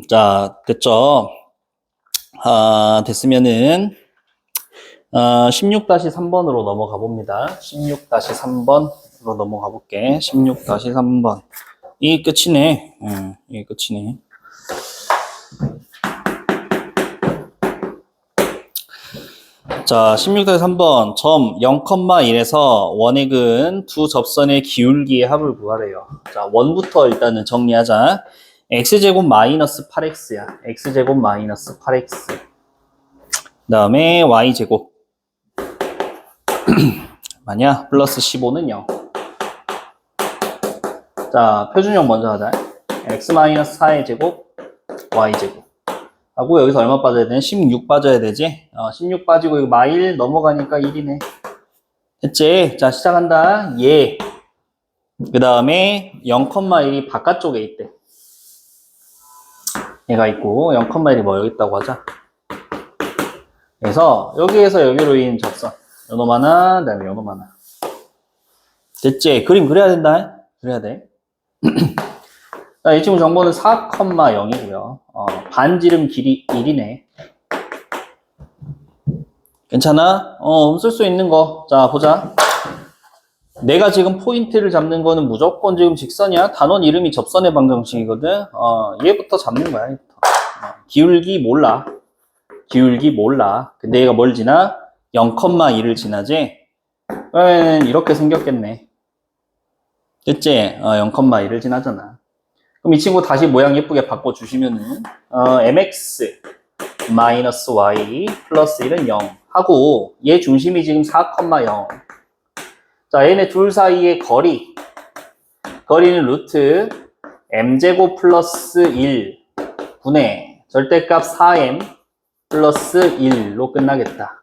자, 됐죠? 됐으면은, 16-3번으로 넘어가 봅니다. 16-3번으로 넘어가 볼게. 16-3번. 이게 끝이네. 이게 끝이네. 자, 16-3번. 점 0,1에서 원액은 두 접선의 기울기의 합을 구하래요. 자, 원부터 일단은 정리하자. x제곱 마이너스 8x야. x제곱 마이너스 8x. 그 다음에 y제곱 얼마냐? 플러스 15는 0. 자, 표준형 먼저 하자. x-4의 제곱, y제곱. 하고 여기서 얼마 빠져야 되냐? 16 빠져야 되지? 16 빠지고 이거 마일 넘어가니까 1이네. 됐지? 자, 시작한다. 예. 그 다음에 0,1이 바깥쪽에 있대. 얘가 있고 0,1이 뭐 여기 있다고 하자. 그래서 여기에서 여기로 인 접선. 요놈 하나, 그 다음에 요놈 하나. 됐지? 그림 그려야 된다. 그래야 돼. 자, 이 친구 정보는 4,0이고요. 반지름 길이 1이네. 괜찮아? 쓸 수 있는 거. 자, 보자. 내가 지금 포인트를 잡는 거는 무조건 지금 직선이야. 단원 이름이 접선의 방정식이거든. 얘부터 잡는 거야. 얘부터. 기울기 몰라. 기울기 몰라. 근데 얘가 뭘 지나? 0,1을 지나지? 그러면 이렇게 생겼겠네. 됐지? 0,1을 지나잖아. 그럼 이 친구 다시 모양 예쁘게 바꿔주시면은, mx 마이너스 y 플러스 1은 0 하고, 얘 중심이 지금 4,0. 자, 얘네 둘 사이의 거리는 루트 m제곱 플러스 1 분의 절대값 4m 플러스 1로 끝나겠다.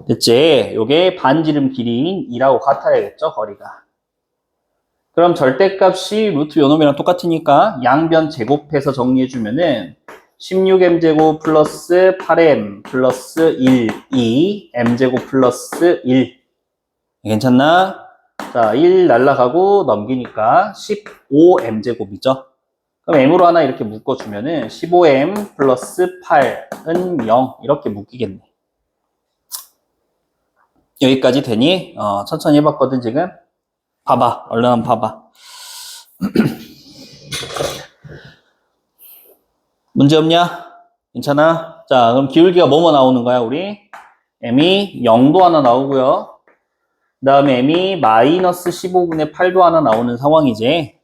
됐지? 요게 반지름 길이인 2라고 같아야겠죠, 거리가. 그럼 절대값이 루트 요놈이랑 똑같으니까 양변 제곱해서 정리해주면은 16m제곱 플러스 8m 플러스 1, 2, m제곱 플러스 1. 괜찮나? 자, 1 날라가고 넘기니까 15m제곱이죠. 그럼 m으로 하나 이렇게 묶어주면은 15m 플러스 8은 0 이렇게 묶이겠네. 여기까지 되니? 천천히 해봤거든 지금. 봐봐. 얼른 한번 봐봐. 문제 없냐? 괜찮아? 자, 그럼 기울기가 뭐뭐 나오는 거야, 우리? m이 0도 하나 나오고요. 그 다음에 m이 마이너스 15분의 8도 하나 나오는 상황이지.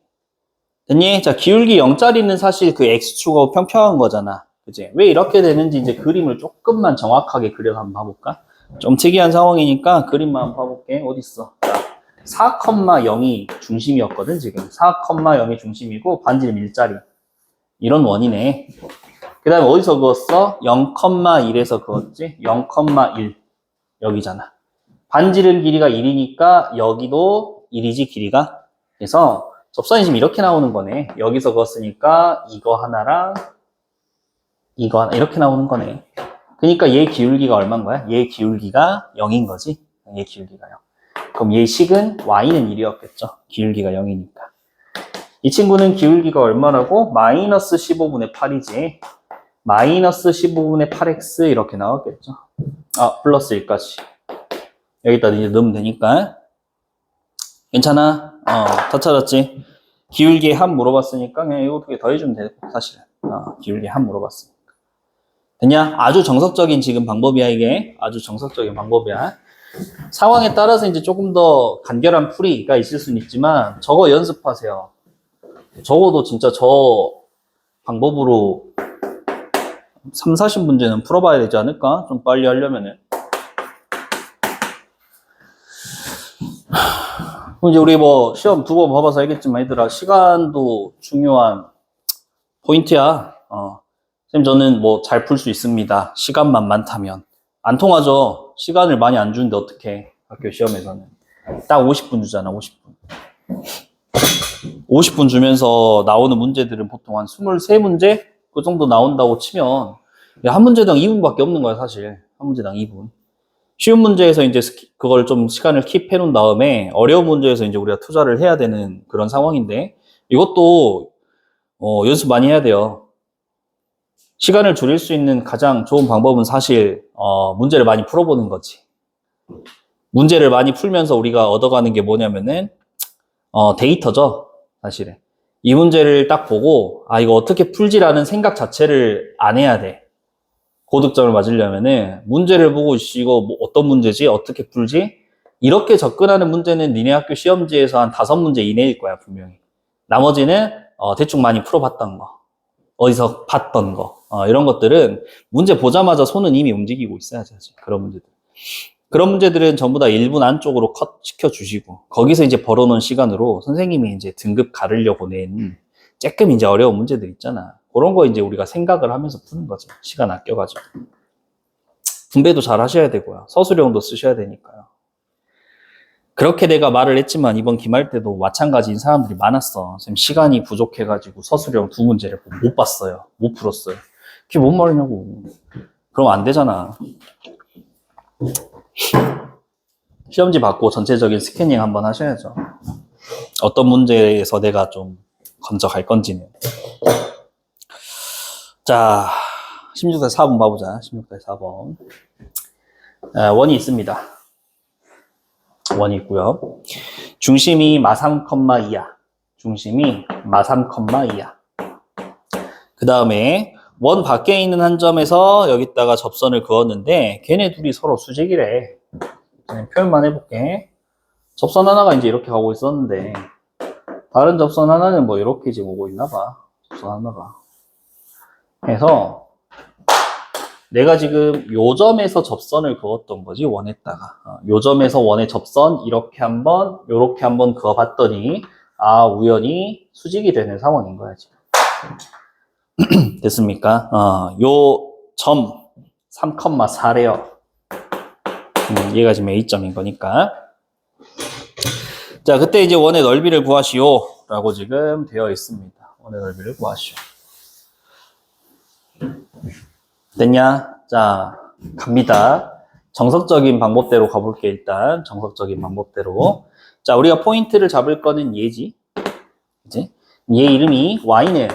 됐니? 자, 기울기 0짜리는 사실 그 x축하고 평평한 거잖아. 그치? 왜 이렇게 되는지 이제 그림을 조금만 정확하게 그려서 한번 봐볼까? 좀 특이한 상황이니까 그림만 한번 봐볼게. 어딨어? 4,0이 중심이었거든, 지금. 4,0이 중심이고, 반지름 1짜리. 이런 원이네. 그 다음에 어디서 그었어? 0,1에서 그었지? 0,1. 여기잖아. 반지름 길이가 1이니까, 여기도 1이지, 길이가. 그래서, 접선이 지금 이렇게 나오는 거네. 여기서 그었으니까, 이거 하나랑, 이거 하나, 이렇게 나오는 거네. 그러니까 얘 기울기가 얼마인 거야? 얘 기울기가 0인 거지? 얘 기울기가 0. 그럼 얘 식은 y는 1이었겠죠. 기울기가 0이니까. 이 친구는 기울기가 얼마라고? 마이너스 15분의 8이지. 마이너스 15분의 8x 이렇게 나왔겠죠. 플러스 1까지. 여기다 이제 넣으면 되니까. 괜찮아? 다 찾았지? 기울기의 합 물어봤으니까 그냥 이거 어떻게 더해주면 돼, 사실은. 기울기의 합 물어봤으니까. 됐냐? 아주 정석적인 지금 방법이야, 이게. 아주 정석적인 방법이야. 상황에 따라서 이제 조금 더 간결한 풀이가 있을 수는 있지만, 저거 연습하세요. 적어도 진짜 저 방법으로 3, 40문제는 풀어봐야 되지 않을까? 좀 빨리 하려면은. 이제 우리 뭐 시험 두 번 봐봐서 알겠지만, 얘들아, 시간도 중요한 포인트야. 선생님, 저는 뭐 잘 풀 수 있습니다. 시간만 많다면. 안 통하죠? 시간을 많이 안 주는데 어떡해. 학교 시험에서는. 딱 50분 주잖아, 50분. 50분 주면서 나오는 문제들은 보통 한 23문제? 그 정도 나온다고 치면, 한 문제당 2분밖에 없는 거야, 사실. 한 문제당 2분. 쉬운 문제에서 이제 그걸 좀 시간을 킵해 놓은 다음에, 어려운 문제에서 이제 우리가 투자를 해야 되는 그런 상황인데, 이것도, 연습 많이 해야 돼요. 시간을 줄일 수 있는 가장 좋은 방법은 사실 문제를 많이 풀어보는 거지. 문제를 많이 풀면서 우리가 얻어가는 게 뭐냐면은 데이터죠, 사실은. 이 문제를 딱 보고 이거 어떻게 풀지라는 생각 자체를 안 해야 돼. 고득점을 맞으려면은 문제를 보고 이거 뭐 어떤 문제지? 어떻게 풀지? 이렇게 접근하는 문제는 니네 학교 시험지에서 한 5문제 이내일 거야, 분명히. 나머지는 대충 많이 풀어봤던 거, 어디서 봤던 거, 이런 것들은 문제 보자마자 손은 이미 움직이고 있어야지, 그런 문제들. 그런 문제들은 전부 다 1분 안쪽으로 컷 시켜주시고, 거기서 이제 벌어놓은 시간으로 선생님이 이제 등급 가르려고 낸 조금 이제 어려운 문제들 있잖아. 그런 거 이제 우리가 생각을 하면서 푸는 거죠. 시간 아껴가지고. 분배도 잘 하셔야 되고요. 서술형도 쓰셔야 되니까요. 그렇게 내가 말을 했지만 이번 기말 때도 마찬가지인 사람들이 많았어. 선생님 시간이 부족해가지고 서술형 2문제를 못 봤어요. 못 풀었어요. 그게 뭔 말이냐고. 그럼 안 되잖아. 시험지 받고 전체적인 스캐닝 한번 하셔야죠. 어떤 문제에서 내가 좀 건져 갈 건지는. 자, 16대 4번 봐보자. 16대 4번. 원이 있습니다. 원이 있고요. 중심이 마3, 2야. 중심이 마3, 2야. 그 다음에 원 밖에 있는 한 점에서 여기다가 접선을 그었는데 걔네 둘이 서로 수직이래. 표현만 해볼게. 접선 하나가 이제 이렇게 가고 있었는데 다른 접선 하나는 뭐 이렇게 지금 오고 있나 봐. 접선 하나가. 그래서 내가 지금 요 점에서 접선을 그었던 거지, 원에다가. 요 점에서 원의 접선 이렇게 한번 요렇게 한번 그어봤더니 아, 우연히 수직이 되는 상황인 거야 지금. 됐습니까? 요 점 3,4래요. 얘가 지금 A점인 거니까. 자, 그때 이제 원의 넓이를 구하시오 라고 지금 되어 있습니다. 원의 넓이를 구하시오. 됐냐? 자, 갑니다. 정석적인 방법대로 가볼게, 일단. 정석적인 방법대로. 자, 우리가 포인트를 잡을 거는 얘지. 그치? 얘 이름이 Y는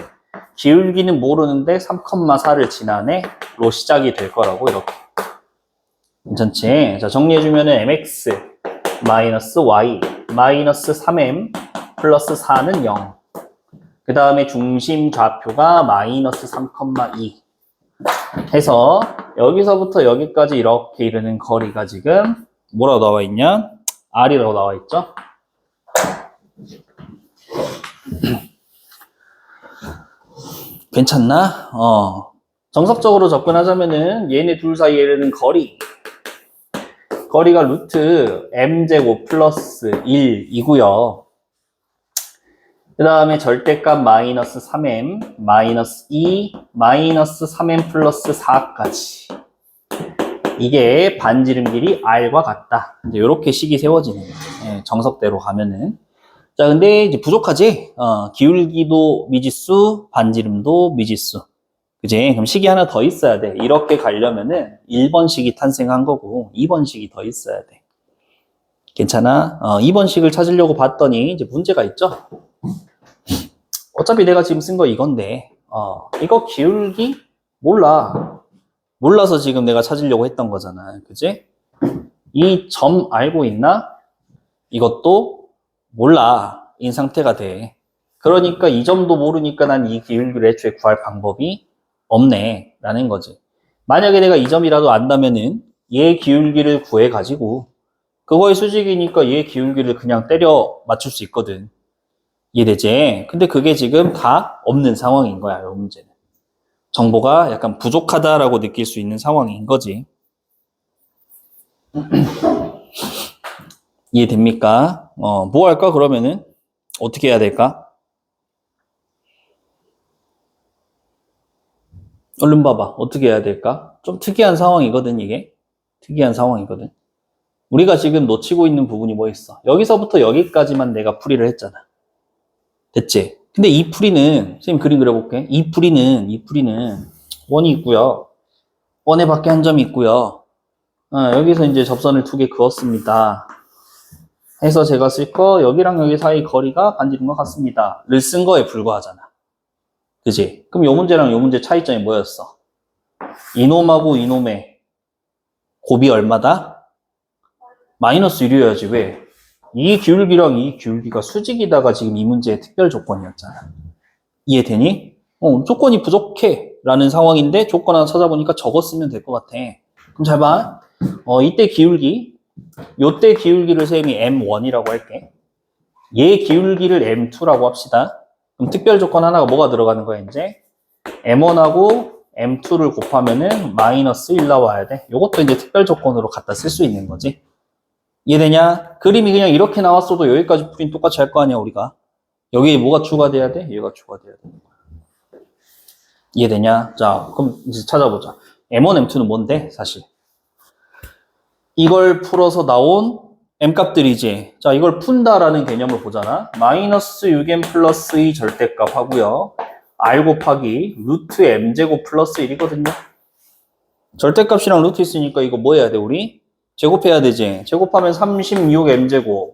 기울기는 모르는데 3,4를 지나네? 로 시작이 될 거라고, 이렇게. 괜찮지? 자, 정리해주면은 mx 마이너스 y 마이너스 3m 플러스 4는 0. 그 다음에 중심 좌표가 마이너스 3,2 해서 여기서부터 여기까지 이렇게 이르는 거리가 지금 뭐라고 나와 있냐? r이라고 나와 있죠? 괜찮나? 정석적으로 접근하자면은 얘네 둘 사이에 이르는 거리가 루트 m제곱 플러스 1이고요. 그 다음에 절대값 마이너스 3m, 마이너스 2, 마이너스 3m 플러스 4까지. 이게 반지름 길이 r과 같다. 이제 이렇게 식이 세워지는 거예요. 예, 정석대로 가면은. 자, 근데 이제 부족하지? 기울기도 미지수, 반지름도 미지수. 그지? 그럼 식이 하나 더 있어야 돼. 이렇게 가려면은 1번 식이 탄생한 거고 2번 식이 더 있어야 돼. 괜찮아? 2번 식을 찾으려고 봤더니 이제 문제가 있죠? 어차피 내가 지금 쓴 거 이건데 이거 기울기? 몰라서 지금 내가 찾으려고 했던 거잖아. 그지? 이 점 알고 있나? 이것도 몰라. 인 상태가 돼. 그러니까 이 점도 모르니까 난 이 기울기를 애초에 구할 방법이 없네 라는 거지. 만약에 내가 이 점이라도 안다면은 얘 기울기를 구해가지고 그거의 수직이니까 얘 기울기를 그냥 때려 맞출 수 있거든. 이해되지? 근데 그게 지금 다 없는 상황인 거야, 이 문제는. 정보가 약간 부족하다라고 느낄 수 있는 상황인 거지. 이해됩니까? 뭐 할까, 그러면은? 어떻게 해야 될까? 얼른 봐봐. 어떻게 해야 될까? 좀 특이한 상황이거든, 이게. 특이한 상황이거든. 우리가 지금 놓치고 있는 부분이 뭐 있어? 여기서부터 여기까지만 내가 풀이를 했잖아. 됐지? 근데 이 풀이는, 선생님 그림 그려볼게. 이 풀이는 원이 있고요. 원에 밖에 한 점이 있고요. 여기서 이제 접선을 2개 그었습니다. 해서 제가 쓸 거, 여기랑 여기 사이 거리가 반지름과 같습니다. 를 쓴 거에 불과하잖아. 그지? 그럼 요 문제랑 요 문제 차이점이 뭐였어? 이놈하고 이놈의 곱이 얼마다? 마이너스 1이어야지. 왜? 이 기울기랑 이 기울기가 수직이다가 지금 이 문제의 특별 조건이었잖아. 이해되니? 조건이 부족해 라는 상황인데 조건 하나 찾아보니까 저거 쓰면 될 것 같아. 그럼 잘 봐. 이때 기울기, 요때 기울기를 쌤이 M1이라고 할게. 얘 기울기를 M2라고 합시다. 그럼 특별 조건 하나가 뭐가 들어가는 거야, 이제? M1하고 M2를 곱하면은 마이너스 1 나와야 돼. 요것도 이제 특별 조건으로 갖다 쓸 수 있는 거지. 이해되냐? 그림이 그냥 이렇게 나왔어도 여기까지 풀이는 똑같이 할 거 아니야, 우리가. 여기에 뭐가 추가돼야 돼? 얘가 추가돼야 되는 거야. 이해되냐? 자, 그럼 이제 찾아보자. M1, M2는 뭔데, 사실? 이걸 풀어서 나온 M값들이지. 자, 이걸 푼다라는 개념을 보잖아. 마이너스 6M 플러스 2 절대값 하고요. R 곱하기 루트 M제곱 플러스 1이거든요. 절대값이랑 루트 있으니까 이거 뭐 해야 돼, 우리? 제곱해야 되지. 제곱하면 36M제곱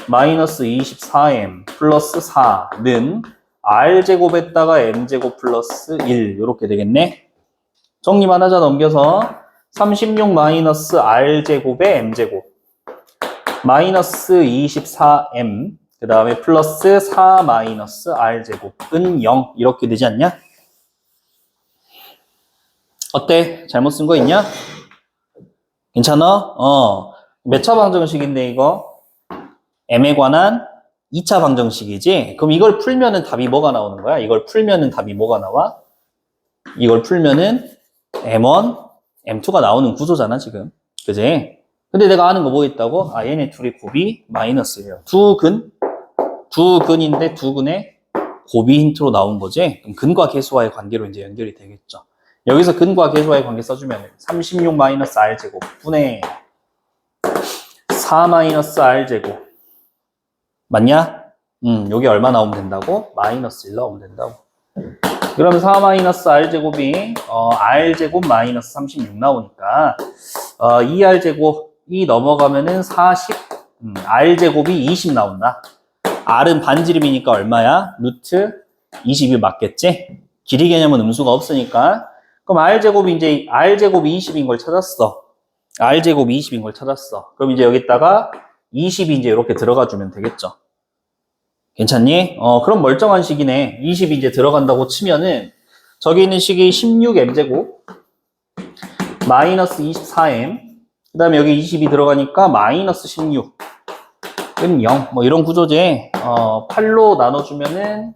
마이너스 24M 플러스 4는 R제곱에다가 M제곱 플러스 1 이렇게 되겠네. 정리만 하자 넘겨서 36 마이너스 R제곱에 M제곱 마이너스 24M 그 다음에 플러스 4 마이너스 R제곱은 0 이렇게 되지 않냐? 어때? 잘못 쓴 거 있냐? 괜찮아? 몇 차 방정식인데 이거? M에 관한 2차 방정식이지? 그럼 이걸 풀면은 답이 뭐가 나오는 거야? 이걸 풀면은 답이 뭐가 나와? 이걸 풀면은 M1, M2가 나오는 구조잖아 지금. 그지? 근데 내가 아는 거 뭐 있다고? 아, 얘네 둘이 곱이 마이너스예요. 두 근인데 두 근에 곱이 힌트로 나온 거지? 그럼 근과 계수와의 관계로 이제 연결이 되겠죠. 여기서 근과 계수와의 관계 써주면 36 마이너스 R제곱 분의 4 마이너스 R제곱 맞냐? 여기 얼마 나오면 된다고? 마이너스 1 나오면 된다고. 그러면 4 마이너스 R제곱이 R제곱 마이너스 36 나오니까 2R제곱이 넘어가면은 40 R제곱이 20 나온다. R은 반지름이니까 얼마야? 루트 20이 맞겠지? 길이 개념은 음수가 없으니까. 그럼 R제곱이 이제 R제곱이 20인 걸 찾았어. R제곱이 20인 걸 찾았어. 그럼 이제 여기다가 20이 이제 이렇게 들어가 주면 되겠죠. 괜찮니? 그럼 멀쩡한 식이네. 20이 이제 들어간다고 치면은 저기 있는 식이 16m제곱 마이너스 24m 그 다음에 여기 20이 들어가니까 마이너스 16 그럼 0 뭐 이런 구조지. 8로 나눠주면은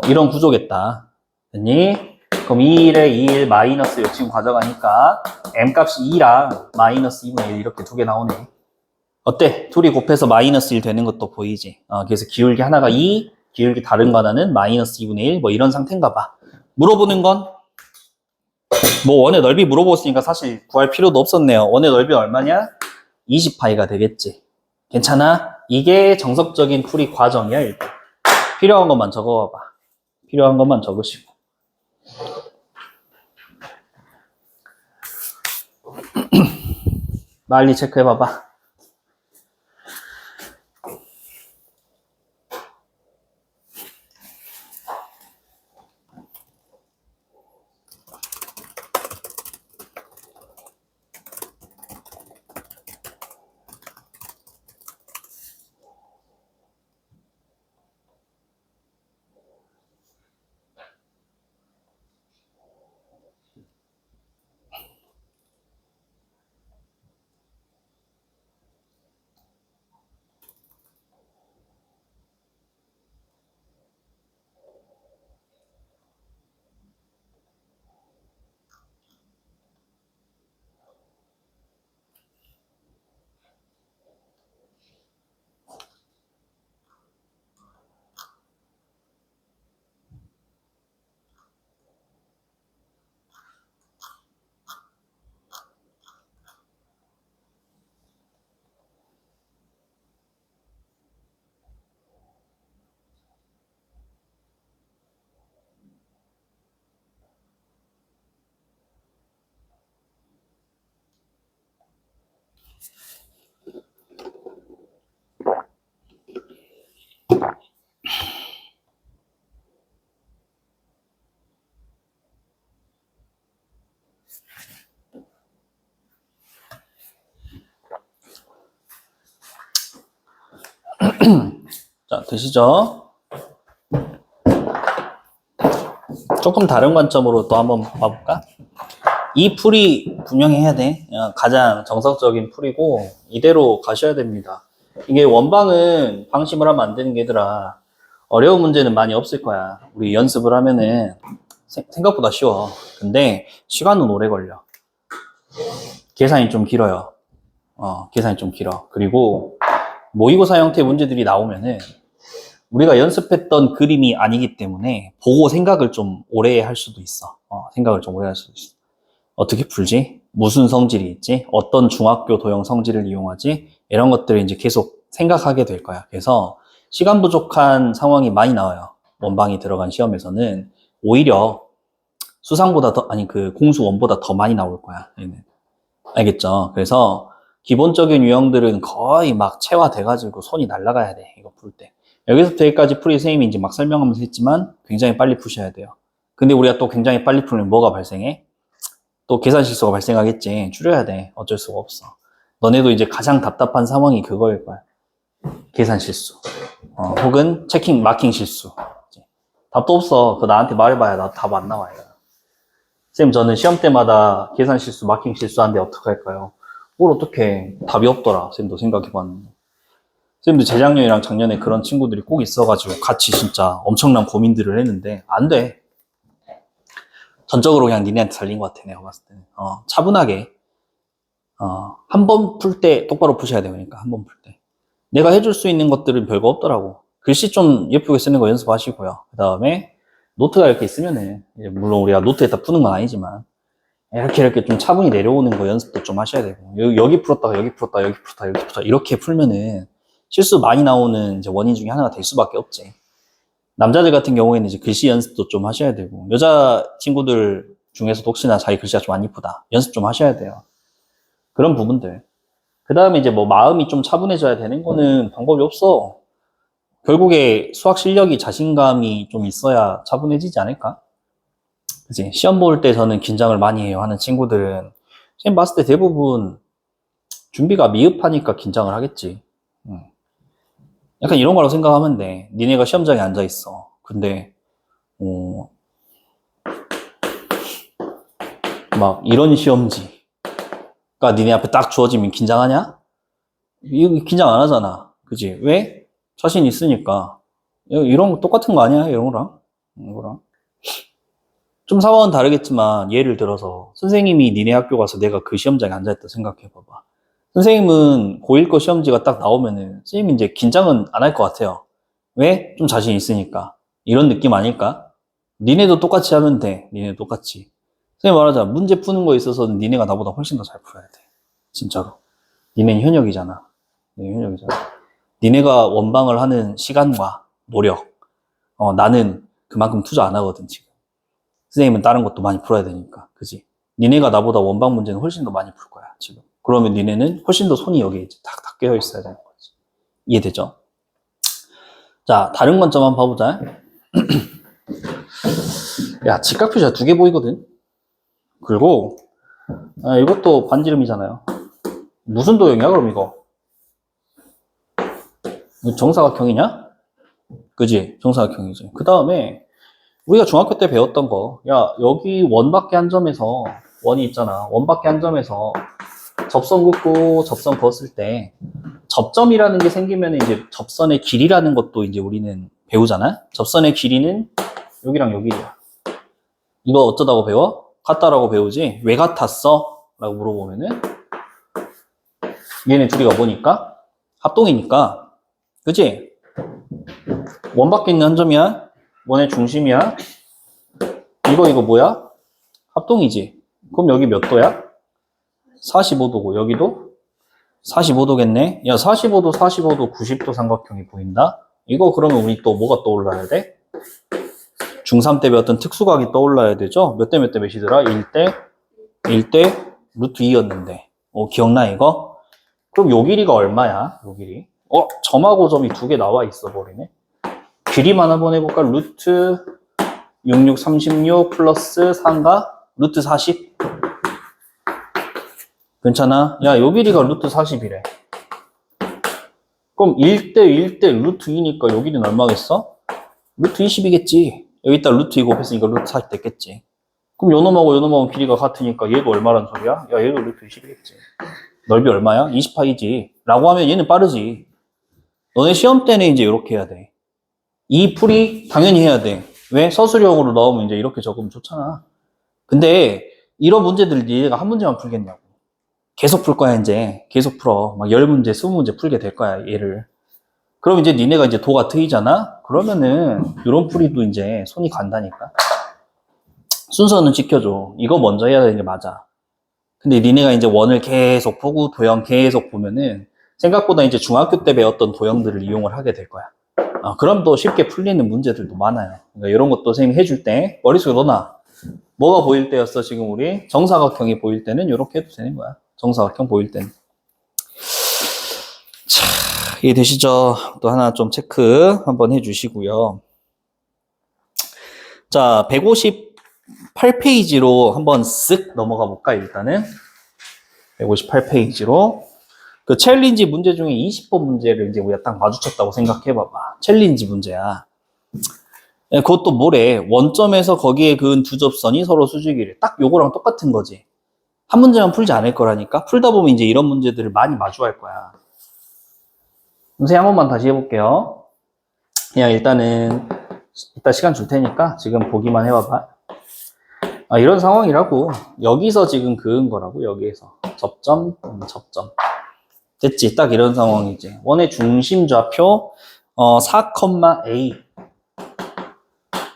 이런 구조겠다. 됐니? 그럼 2일에 2일 마이너스 요 지금 가져가니까 M값이 2랑 마이너스 2분의 1 이렇게 두 개 나오네. 어때? 둘이 곱해서 마이너스 1 되는 것도 보이지? 그래서 기울기 하나가 2, 기울기 다른 거 하나는 마이너스 2분의 1 뭐 이런 상태인가 봐. 물어보는 건 뭐 원의 넓이 물어보았으니까 사실 구할 필요도 없었네요. 원의 넓이 얼마냐? 20파이가 되겠지. 괜찮아? 이게 정석적인 풀이 과정이야 일단. 필요한 것만 적어봐봐. 필요한 것만 적으시고. 빨리 체크해봐봐. 자, 되시죠? 조금 다른 관점으로 또 한번 봐볼까? 이 풀이 분명히 해야 돼. 가장 정석적인 풀이고 이대로 가셔야 됩니다. 이게 원방은 방심을 하면 안 되는 게 얘들아 어려운 문제는 많이 없을 거야. 우리 연습을 하면은 생각보다 쉬워. 근데 시간은 오래 걸려. 계산이 좀 길어요. 계산이 좀 길어. 그리고 모의고사 형태 문제들이 나오면은 우리가 연습했던 그림이 아니기 때문에 보고 생각을 좀 오래 할 수도 있어. 생각을 좀 오래 할 수도 있어. 어떻게 풀지? 무슨 성질이 있지? 어떤 중학교 도형 성질을 이용하지? 이런 것들을 이제 계속 생각하게 될 거야. 그래서 시간 부족한 상황이 많이 나와요. 원방이 들어간 시험에서는 오히려 수상보다 더, 아니 그 공수원보다 더 많이 나올 거야. 얘는. 알겠죠? 그래서 기본적인 유형들은 거의 막 체화돼가지고 손이 날아가야 돼. 이거 풀 때. 여기서부터 여기까지 풀이 선생님이 이제 막 설명하면서 했지만 굉장히 빨리 푸셔야 돼요. 근데 우리가 또 굉장히 빨리 풀면 뭐가 발생해? 또 계산 실수가 발생하겠지. 줄여야 돼. 어쩔 수가 없어. 너네도 이제 가장 답답한 상황이 그거일 거야. 계산 실수. 혹은 체킹, 마킹 실수. 답도 없어. 그거 나한테 말해봐야 나 답 안 나와요. 쌤, 저는 시험 때마다 계산 실수, 마킹 실수하는데 어떡할까요? 뭘 어떡해. 답이 없더라. 쌤도 생각해봤는데. 쌤도 재작년이랑 작년에 그런 친구들이 꼭 있어가지고 같이 진짜 엄청난 고민들을 했는데 안 돼. 전적으로 그냥 니네한테 살린 것 같아. 내가 봤을 때는. 차분하게 한 번 풀 때 똑바로 푸셔야 돼요. 그러니까 한 번 풀 때. 내가 해줄 수 있는 것들은 별거 없더라고. 글씨 좀 예쁘게 쓰는 거 연습하시고요. 그 다음에 노트가 이렇게 있으면은 물론 우리가 노트에다 푸는 건 아니지만 이렇게 좀 차분히 내려오는 거 연습도 좀 하셔야 되고 여기 풀었다가 여기 풀었다 여기 풀었다 여기 풀었다 이렇게 풀면은 실수 많이 나오는 이제 원인 중에 하나가 될 수밖에 없지. 남자들 같은 경우에는 이제 글씨 연습도 좀 하셔야 되고 여자 친구들 중에서도 혹시나 자기 글씨가 좀 안 이쁘다 연습 좀 하셔야 돼요. 그런 부분들. 그 다음에 이제 뭐 마음이 좀 차분해져야 되는 거는 방법이 없어. 결국에 수학 실력이 자신감이 좀 있어야 차분해지지 않을까? 그치? 시험 볼 때 저는 긴장을 많이 해요 하는 친구들은 시험 봤을 때 대부분 준비가 미흡하니까 긴장을 하겠지. 약간 이런 거라고 생각하면 돼. 니네가 시험장에 앉아 있어. 근데 막 이런 시험지가 니네 앞에 딱 주어지면 긴장하냐? 이거 긴장 안 하잖아. 그치? 왜? 자신 있으니까. 이런 거 똑같은 거 아니야? 이런 거랑? 이거랑. 좀 상황은 다르겠지만 예를 들어서 선생님이 니네 학교 가서 내가 그 시험장에 앉아있다 생각해봐봐. 선생님은 고1 거 시험지가 딱 나오면은 선생님이 이제 긴장은 안 할 것 같아요. 왜? 좀 자신 있으니까. 이런 느낌 아닐까? 니네도 똑같이 하면 돼. 니네 똑같이. 선생님 말하자. 문제 푸는 거에 있어서는 니네가 나보다 훨씬 더 잘 풀어야 돼. 진짜로. 니네는 현역이잖아. 니네가 원방을 하는 시간과 노력. 나는 그만큼 투자 안 하거든, 지금. 선생님은 다른 것도 많이 풀어야 되니까. 그지? 니네가 나보다 원방 문제는 훨씬 더 많이 풀 거야, 지금. 그러면 니네는 훨씬 더 손이 여기에 탁탁 깨어 있어야 되는 거지. 이해되죠? 자, 다른 관점 한번 봐보자. 야, 직각 표시가 2개 보이거든? 그리고, 이것도 반지름이잖아요. 무슨 도형이야, 그럼 이거? 정사각형이냐? 그지? 정사각형이지. 그 다음에, 우리가 중학교 때 배웠던 거, 야, 여기 원밖에 한 점에서, 원이 있잖아. 원밖에 한 점에서 접선 긋고 접선 그었을 때, 접점이라는 게 생기면 이제 접선의 길이라는 것도 이제 우리는 배우잖아? 접선의 길이는 여기랑 여기야. 이거 어쩌다고 배워? 같다라고 배우지? 왜 같았어? 라고 물어보면은, 얘네 둘이가 뭐니까? 합동이니까. 그치? 원밖에 있는 한 점이야? 원의 중심이야? 이거 뭐야? 합동이지. 그럼 여기 몇 도야? 45도고 여기도 45도겠네. 야, 45도, 45도, 90도 삼각형이 보인다. 이거 그러면 우리 또 뭐가 떠올라야 돼? 중3 때 배웠던 특수각이 떠올라야 되죠? 몇 대 몇 대 몇이더라? 1대 루트 2였는데. 기억나 이거? 그럼 요 길이가 얼마야? 요 길이. 점하고 점이 2개 나와 있어 버리네. 길이만 한번 해볼까? 루트 66, 36 플러스 3가 루트 40. 괜찮아? 야, 요 길이가 루트 40이래. 그럼 1대 루트 2니까 요 길이는 얼마겠어? 루트 20이겠지. 여기다 루트 2 곱했으니까 루트 40 됐겠지. 그럼 요 놈하고 요 놈하고 길이가 같으니까 얘도 얼마란 소리야? 야, 얘도 루트 20이겠지. 넓이 얼마야? 20파이지. 라고 하면 얘는 빠르지. 너네 시험 때는 이제 이렇게 해야 돼. 이 풀이 당연히 해야 돼. 왜? 서술형으로 넣으면 이제 이렇게 적으면 좋잖아. 근데 이런 문제들을 니네가 한 문제만 풀겠냐고. 계속 풀 거야, 이제. 계속 풀어. 막 10문제, 20문제 풀게 될 거야, 얘를. 그럼 이제 니네가 이제 도가 트이잖아? 그러면은 이런 풀이도 이제 손이 간다니까. 순서는 지켜줘. 이거 먼저 해야 되는 게 맞아. 근데 니네가 이제 원을 계속 보고 도형 계속 보면은 생각보다 이제 중학교 때 배웠던 도형들을 이용을 하게 될 거야. 그럼 또 쉽게 풀리는 문제들도 많아요. 그러니까 이런 것도 선생님이 해줄 때 머릿속에 넣어놔. 뭐가 보일 때였어, 지금 우리? 정사각형이 보일 때는 이렇게 해도 되는 거야. 정사각형 보일 때는. 자, 이해되시죠? 또 하나 좀 체크 한번 해주시고요. 자, 158페이지로 한번 쓱 넘어가 볼까, 일단은. 158페이지로. 그 챌린지 문제 중에 20번 문제를 이제 우리가 딱 마주쳤다고 생각해 봐봐. 챌린지 문제야. 그것도 뭐래? 원점에서 거기에 그은 두 접선이 서로 수직이래. 딱 요거랑 똑같은 거지. 한 문제만 풀지 않을 거라니까? 풀다 보면 이제 이런 문제들을 많이 마주할 거야. 선생님 한 번만 다시 해볼게요. 그냥 일단은 이따 시간 줄 테니까 지금 보기만 해봐봐. 이런 상황이라고. 여기서 지금 그은 거라고. 여기에서 접점, 접점. 됐지? 딱 이런 상황이지. 원의 중심 좌표 4,A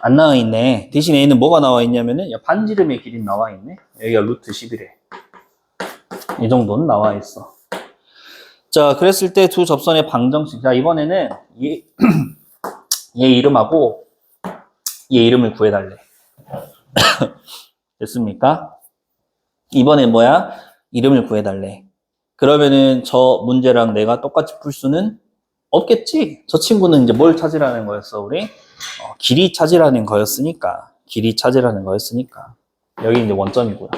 안 나와 있네. 대신 A는 뭐가 나와 있냐면은 반지름의 길이 나와 있네. 여기가 루트 10이래. 이 정도는 나와 있어. 자, 그랬을 때 두 접선의 방정식. 자, 이번에는 얘 이름하고 얘 이름을 구해달래. 됐습니까? 이번엔 뭐야? 이름을 구해달래. 그러면은 저 문제랑 내가 똑같이 풀 수는 없겠지? 저 친구는 이제 뭘 찾으라는 거였어, 우리? 길이 찾으라는 거였으니까. 길이 찾으라는 거였으니까. 여기 이제 원점이고요.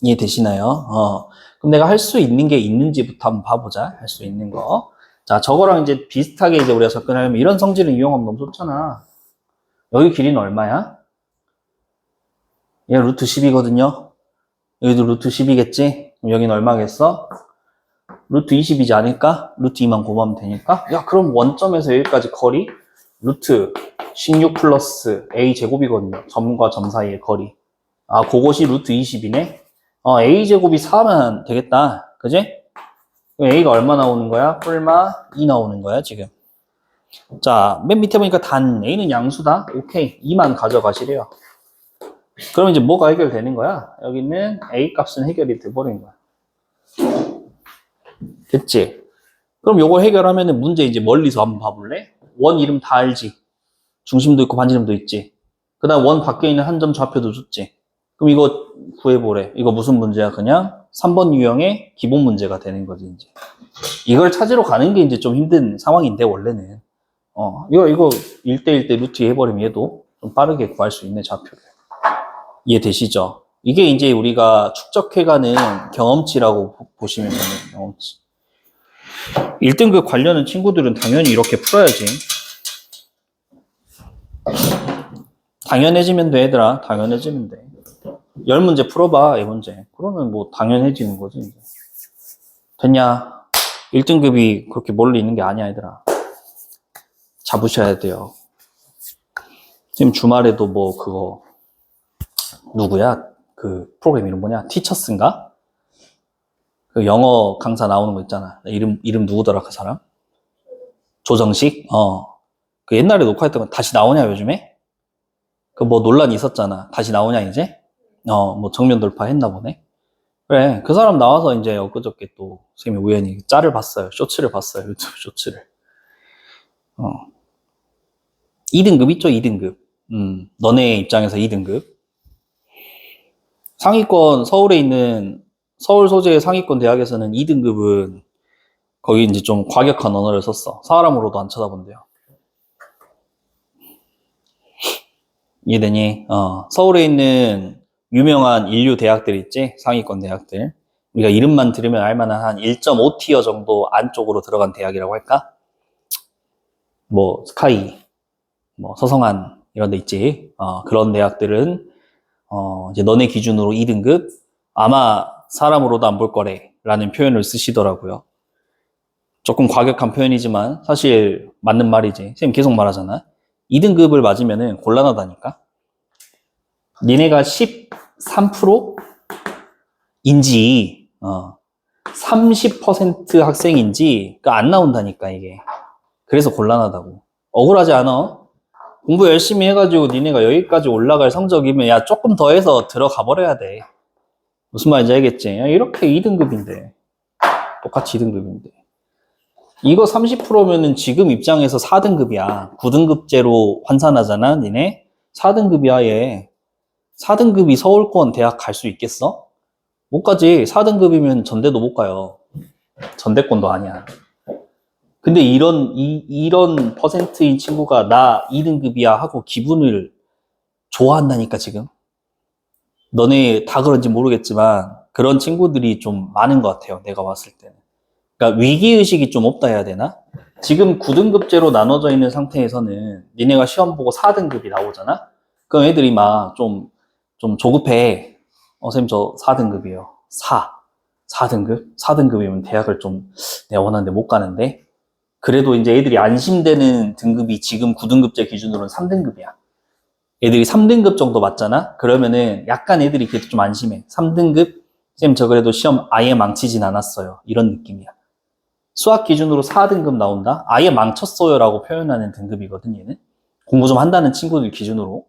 이해되시나요? 그럼 내가 할 수 있는 게 있는지부터 한번 봐보자. 할 수 있는 거. 자, 저거랑 이제 비슷하게 이제 우리가 접근하려면 이런 성질을 이용하면 너무 좋잖아. 여기 길이는 얼마야? 얘 루트 10이거든요. 여기도 루트 10이겠지? 그럼 여기는 얼마겠어? 루트 20이지 않을까? 루트 2만 곱하면 되니까? 야, 그럼 원점에서 여기까지 거리? 루트 16 플러스 a 제곱이거든요. 점과 점 사이의 거리. 그것이 루트 20이네? a 제곱이 4면 되겠다. 그지? 그럼 a가 얼마 나오는 거야? 뿔마 2 나오는 거야, 지금. 자, 맨 밑에 보니까 단 a는 양수다. 오케이. 2만 가져가시래요. 그럼 이제 뭐가 해결되는 거야? 여기는 a 값은 해결이 돼버린 거야. 됐지? 그럼 요걸 해결하면은 문제 이제 멀리서 한번 봐볼래? 원 이름 다 알지? 중심도 있고 반지름도 있지? 그 다음 원 밖에 있는 한 점 좌표도 줬지? 그럼 이거 구해보래. 이거 무슨 문제야? 그냥 3번 유형의 기본 문제가 되는 거지, 이제. 이걸 찾으러 가는 게 이제 좀 힘든 상황인데, 원래는. 이거 1대1 대 루트 해버리면 얘도 좀 빠르게 구할 수 있는 좌표를. 이해되시죠? 이게 이제 우리가 축적해가는 경험치라고 보시면 되는 경험치. 1등급 관련한 친구들은 당연히 이렇게 풀어야지. 당연해지면 돼, 얘들아. 당연해지면 돼. 10문제 풀어봐, 이 문제. 그러면 뭐 당연해지는 거지, 이제. 됐냐? 1등급이 그렇게 멀리 있는 게 아니야, 얘들아. 잡으셔야 돼요. 지금 주말에도 뭐 그거 누구야? 그 프로그램 이름 뭐냐? 티처스인가? 그 영어 강사 나오는 거 있잖아. 이름 누구더라, 그 사람? 조정식? 그 옛날에 녹화했던 거 다시 나오냐, 요즘에? 그 뭐 논란이 있었잖아. 다시 나오냐, 이제? 뭐 정면 돌파 했나 보네. 그래, 그 사람 나와서 이제 엊그저께 또 선생님이 우연히 짤을 봤어요. 쇼츠를 봤어요. 유튜브 쇼츠를. 2등급 있죠, 2등급. 너네 입장에서 2등급. 상위권, 서울에 있는, 서울 소재의 상위권 대학에서는 2등급은 거기 이제 좀 과격한 언어를 썼어. 사람으로도 안 쳐다본대요. 이해되니? 서울에 있는 유명한 인류 대학들 있지? 상위권 대학들. 우리가 이름만 들으면 알만한 한 1.5티어 정도 안쪽으로 들어간 대학이라고 할까? 뭐, 스카이, 뭐, 서성한, 이런 데 있지. 그런 대학들은, 이제 너네 기준으로 2등급? 아마 사람으로도 안 볼 거래. 라는 표현을 쓰시더라고요. 조금 과격한 표현이지만 사실 맞는 말이지. 선생님 계속 말하잖아. 2등급을 맞으면은 곤란하다니까. 니네가 13%인지 30% 학생인지 안 나온다니까 이게. 그래서 곤란하다고. 억울하지 않아? 공부 열심히 해가지고 니네가 여기까지 올라갈 성적이면 야 조금 더 해서 들어가 버려야 돼. 무슨 말인지 알겠지? 야, 이렇게 2등급인데 똑같이 2등급인데 이거 30%면은 지금 입장에서 4등급이야. 9등급제로 환산하잖아 니네. 4등급이야 얘. 4등급이 서울권 대학 갈 수 있겠어? 못 가지. 4등급이면 전대도 못 가요. 전대권도 아니야. 근데 이런 퍼센트인 친구가 나 2등급이야 하고 기분을 좋아한다니까, 지금. 너네 다 그런지 모르겠지만, 그런 친구들이 좀 많은 것 같아요, 내가 봤을 때는. 그러니까 위기의식이 좀 없다 해야 되나? 지금 9등급제로 나눠져 있는 상태에서는 니네가 시험 보고 4등급이 나오잖아? 그럼 애들이 막 좀 조급해. 선생님 저 4등급이에요. 4등급? 4등급이면 대학을 좀 내가 원하는데 못 가는데? 그래도 이제 애들이 안심되는 등급이 지금 9등급제 기준으로는 3등급이야. 애들이 3등급 정도 맞잖아? 그러면은 약간 애들이 그래도 좀 안심해. 3등급? 쌤, 저 그래도 시험 아예 망치진 않았어요. 이런 느낌이야. 수학 기준으로 4등급 나온다? 아예 망쳤어요 라고 표현하는 등급이거든, 얘는. 공부 좀 한다는 친구들 기준으로.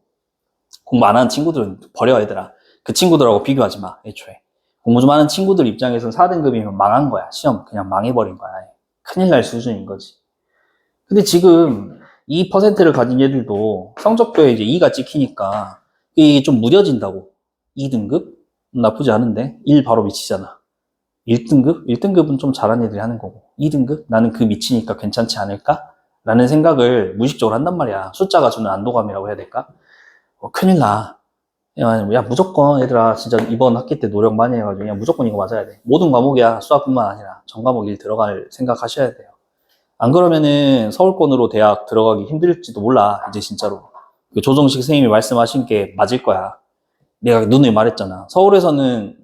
공부 안 하는 친구들은 버려, 얘들아. 그 친구들하고 비교하지 마, 애초에. 공부 좀 하는 친구들 입장에서는 4등급이면 망한 거야. 시험 그냥 망해버린 거야. 큰일 날 수준인 거지. 근데 지금 이 퍼센트를 가진 얘들도 성적표에 이제 2가 찍히니까 이게 좀 무뎌진다고. 2등급? 나쁘지 않은데? 1 바로 미치잖아. 1등급? 1등급은 좀 잘한 애들이 하는 거고. 2등급? 나는 그 미치니까 괜찮지 않을까? 라는 생각을 무의식적으로 한단 말이야. 숫자가 주는 안도감이라고 해야 될까? 큰일 나. 야, 무조건 얘들아 진짜 이번 학기 때 노력 많이 해가지고 그냥 무조건 이거 맞아야 돼. 모든 과목이야. 수학뿐만 아니라 전 과목 1 들어갈 생각 하셔야 돼요. 안 그러면은 서울권으로 대학 들어가기 힘들지도 몰라. 이제 진짜로. 그 조정식 선생님이 말씀하신 게 맞을 거야. 내가 누누이 말했잖아. 서울에서는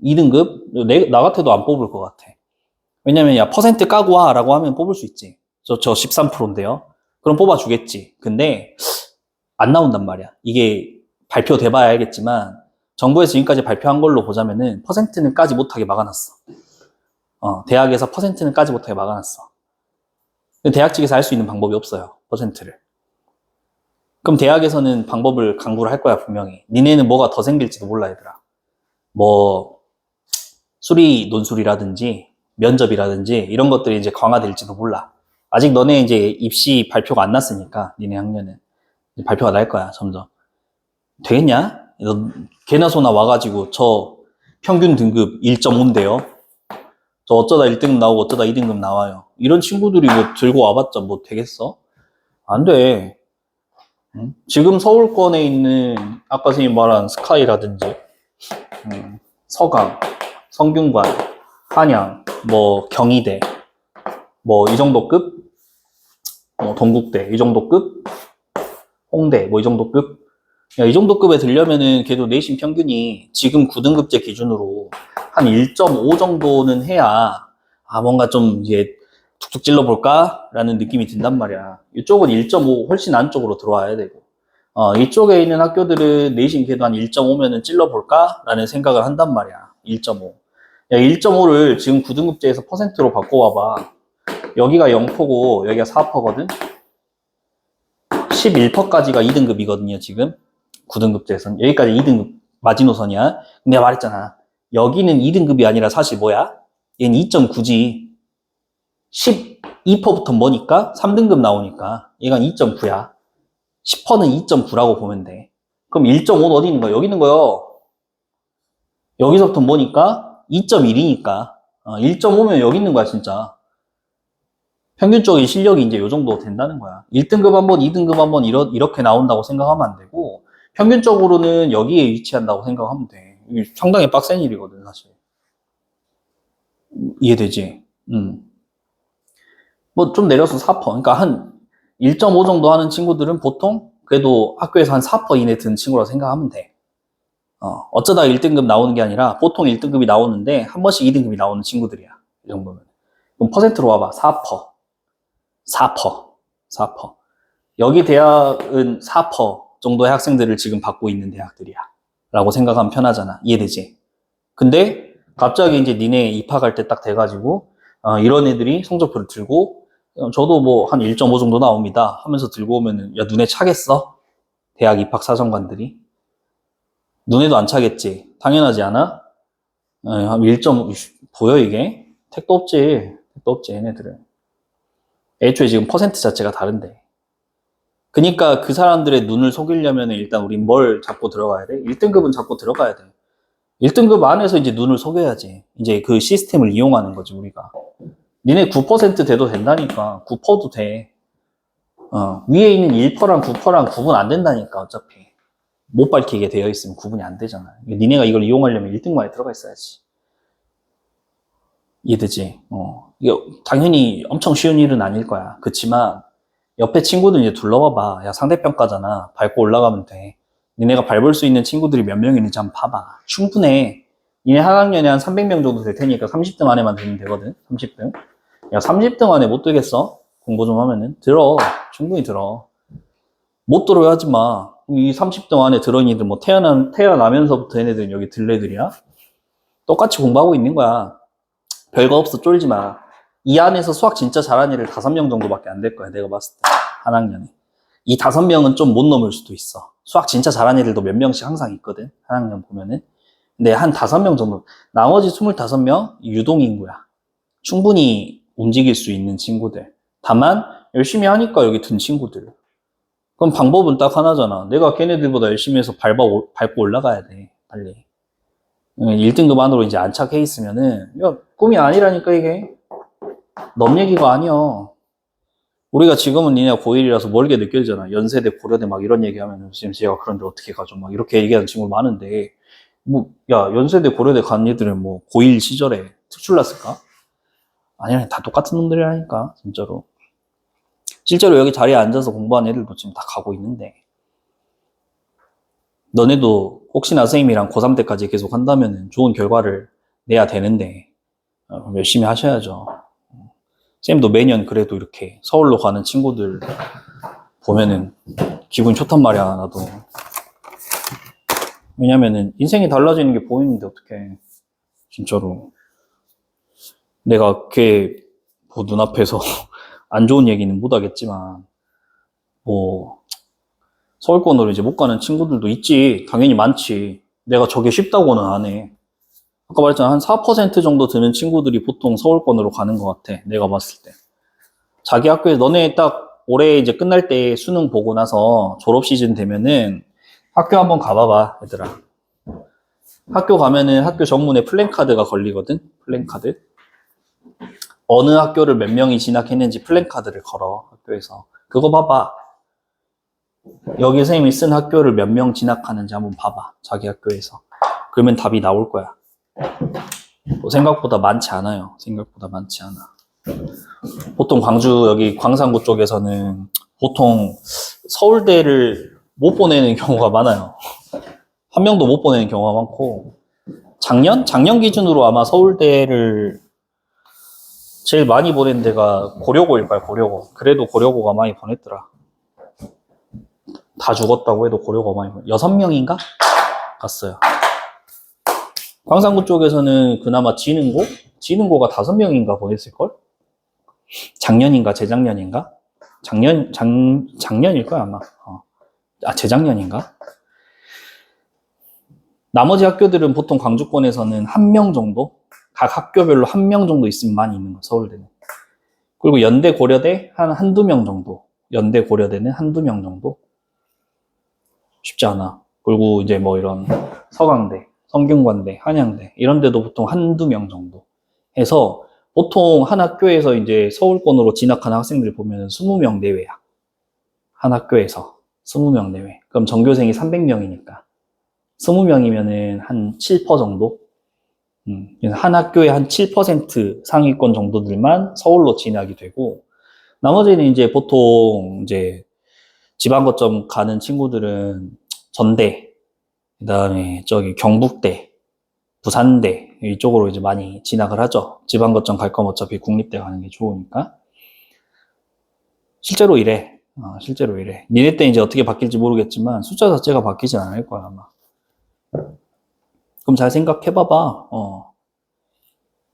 2등급? 나 같아도 안 뽑을 것 같아. 왜냐면 야 퍼센트 까고 와 라고 하면 뽑을 수 있지. 저 13%인데요. 그럼 뽑아주겠지. 근데 안 나온단 말이야. 이게 발표돼 봐야 알겠지만 정부에서 지금까지 발표한 걸로 보자면은 퍼센트는 까지 못하게 막아놨어. 대학에서 퍼센트는 까지 못하게 막아놨어. 대학 측에서 할 수 있는 방법이 없어요. 퍼센트를. 그럼 대학에서는 방법을 강구를 할 거야, 분명히. 니네는 뭐가 더 생길지도 몰라, 얘들아. 뭐 수리 논술이라든지 면접이라든지 이런 것들이 이제 강화될지도 몰라. 아직 너네 이제 입시 발표가 안 났으니까 니네 학년은 발표가 날 거야, 점점. 되겠냐? 너 개나 소나 와가지고 저 평균 등급 1.5인데요. 저 어쩌다 1등급 나오고 어쩌다 2등급 나와요. 이런 친구들이 뭐 들고 와봤자 뭐 되겠어? 안 돼. 응? 지금 서울권에 있는 아까 선생님 말한 스카이라든지 서강, 성균관, 한양, 뭐 경희대, 뭐 이 정도 급, 동국대 이 정도 급, 홍대 뭐 이 정도 급. 야, 이 정도 급에 들려면은 걔도 내신 평균이 지금 9등급제 기준으로 한 1.5 정도는 해야 뭔가 좀 이제 툭툭 찔러볼까? 라는 느낌이 든단 말이야. 이쪽은 1.5 훨씬 안쪽으로 들어와야 되고 이쪽에 있는 학교들은 내신 걔도 한 1.5면은 찔러볼까? 라는 생각을 한단 말이야. 1.5. 야, 1.5를 지금 9등급제에서 퍼센트로 바꿔와봐. 여기가 0%고 여기가 4%거든? 11%까지가 2등급이거든요, 지금. 9등급제에서는. 여기까지 2등급 마지노선이야. 내가 말했잖아. 여기는 2등급이 아니라 사실 뭐야? 얘는 2.9지. 12%부터 뭐니까? 3등급 나오니까. 얘가 2.9야. 10%는 2.9라고 보면 돼. 그럼 1.5는 어디 있는 거야? 여기 있는 거요. 여기서부터 뭐니까? 2.1이니까. 1.5면 여기 있는 거야, 진짜. 평균적인 실력이 이제 요 정도 된다는 거야. 1등급 한 번, 2등급 한 번 이렇게 나온다고 생각하면 안 되고 평균적으로는 여기에 위치한다고 생각하면 돼. 이게 상당히 빡센 일이거든, 사실. 이해되지? 뭐 좀 내려서 4%. 그러니까 한 1.5 정도 하는 친구들은 보통 그래도 학교에서 한 4% 이내 드는 친구라고 생각하면 돼. 어쩌다 1등급 나오는 게 아니라 보통 1등급이 나오는데 한 번씩 2등급이 나오는 친구들이야. 이 정도면. 그럼 퍼센트로 와봐. 4%. 4%. 4%. 여기 대학은 4% 정도의 학생들을 지금 받고 있는 대학들이야. 라고 생각하면 편하잖아. 이해되지? 근데 갑자기 이제 니네 입학할 때 딱 돼가지고 이런 애들이 성적표를 들고 저도 뭐 한 1.5 정도 나옵니다 하면서 들고 오면은 야 눈에 차겠어? 대학 입학 사정관들이 눈에도 안 차겠지. 당연하지 않아? 한 1.5 보여 이게? 택도 없지. 택도 없지 얘네들은. 애초에 지금 퍼센트 자체가 다른데. 그니까 그 사람들의 눈을 속이려면 일단 우린 뭘 잡고 들어가야 돼? 1등급은 잡고 들어가야 돼. 1등급 안에서 이제 눈을 속여야지. 이제 그 시스템을 이용하는 거지, 우리가. 니네 9% 돼도 된다니까. 9%도 돼. 위에 있는 1%랑 9%랑 구분 안 된다니까, 어차피. 못 밝히게 되어 있으면 구분이 안 되잖아. 니네가 이걸 이용하려면 1등만에 들어가 있어야지. 이해되지? 이게 당연히 엄청 쉬운 일은 아닐 거야. 그치만, 옆에 친구들 이제 둘러봐봐. 야, 상대평가잖아. 밟고 올라가면 돼. 니네가 밟을 수 있는 친구들이 몇 명 있는지 한번 봐봐. 충분해. 니네 한 학년에 한 300명 정도 될 테니까 30등 안에만 들면 되거든. 30등. 야, 30등 안에 못 들겠어? 공부 좀 하면은. 들어. 충분히 들어. 못 들어야 하지 마. 이 30등 안에 들어있는 애들 뭐 태어나면서부터 얘네들은 여기 들 애들이야? 똑같이 공부하고 있는 거야. 별거 없어. 쫄지 마. 이 안에서 수학 진짜 잘하는 애들 5명 정도밖에 안 될 거야. 내가 봤을 때. 한 학년에. 이 5명은 좀 못 넘을 수도 있어. 수학 진짜 잘하는 애들도 몇 명씩 항상 있거든. 한 학년 보면은. 근데 한 5명 정도. 나머지 25명 유동인구야. 충분히 움직일 수 있는 친구들. 다만 열심히 하니까 여기 든 친구들. 그럼 방법은 딱 하나잖아. 내가 걔네들보다 열심히 해서 밟고 올라가야 돼. 빨리. 1등급 안으로 이제 안착해 있으면은 야, 꿈이 아니라니까 이게. 넘 얘기가 아니야. 우리가 지금은 니네가 고1이라서 멀게 느껴지잖아. 연세대, 고려대 막 이런 얘기하면 지금 제가 그런데 어떻게 가죠? 막 이렇게 얘기하는 친구 많은데 뭐, 야, 연세대, 고려대 간 애들은 뭐 고1 시절에 특출났을까? 아니야, 다 똑같은 놈들이라니까, 진짜로. 실제로 여기 자리에 앉아서 공부한 애들도 지금 다 가고 있는데 너네도 혹시나 선생님이랑 고3 때까지 계속 한다면 좋은 결과를 내야 되는데 열심히 하셔야죠. 쌤도 매년 그래도 이렇게 서울로 가는 친구들 보면은 기분이 좋단 말이야, 나도. 왜냐면은 인생이 달라지는 게 보이는데 어떡해. 진짜로. 내가 걔 뭐 눈앞에서 안 좋은 얘기는 못 하겠지만 뭐 서울권으로 이제 못 가는 친구들도 있지. 당연히 많지. 내가 저게 쉽다고는 안 해. 아까 말했잖아. 한 4% 정도 드는 친구들이 보통 서울권으로 가는 것 같아. 내가 봤을 때. 자기 학교에 너네 딱 올해 이제 끝날 때 수능 보고 나서 졸업 시즌 되면은 학교 한번 가봐봐, 얘들아. 학교 가면은 학교 정문에 플랜카드가 걸리거든? 플랜카드. 어느 학교를 몇 명이 진학했는지 플랜카드를 걸어, 학교에서. 그거 봐봐. 여기 선생님이 쓴 학교를 몇 명 진학하는지 한번 봐봐, 자기 학교에서. 그러면 답이 나올 거야. 뭐 생각보다 많지 않아요. 생각보다 많지 않아. 보통 광주 여기 광산구 쪽에서는 보통 서울대를 못 보내는 경우가 많아요. 한 명도 못 보내는 경우가 많고 작년 기준으로 아마 서울대를 제일 많이 보낸 데가 고려고일까요? 고려고. 그래도 고려고가 많이 보냈더라. 다 죽었다고 해도 고려고가 많이 보냈. 6명인가? 갔어요. 광산구 쪽에서는 그나마 지능고가 5명인가 보냈을걸? 작년인가 재작년인가? 작년일 거야 아마. 재작년인가? 나머지 학교들은 보통 광주권에서는 1명 정도? 각 학교별로 1명 정도 있으면 많이 있는 거, 서울대는. 그리고 연대, 고려대 한두 명 정도. 연대, 고려대는 한두 명 정도? 쉽지 않아. 그리고 이제 뭐 이런 서강대, 성균관대, 한양대 이런 데도 보통 한두 명 정도 해서 보통 한 학교에서 이제 서울권으로 진학하는 학생들 보면 20명 내외야. 한 학교에서 20명 내외. 그럼 전교생이 300명이니까 20명이면은 한 7% 정도? 한 학교에 한 7% 상위권 정도들만 서울로 진학이 되고 나머지는 이제 보통 이제 지방 거점 가는 친구들은 전대, 그다음에 저기 경북대, 부산대 이쪽으로 이제 많이 진학을 하죠. 지방거점 갈 거면 어차피 국립대 가는 게 좋으니까. 실제로 이래. 실제로 이래. 니네 때 이제 어떻게 바뀔지 모르겠지만 숫자 자체가 바뀌진 않을 거야 아마. 그럼 잘 생각해봐봐.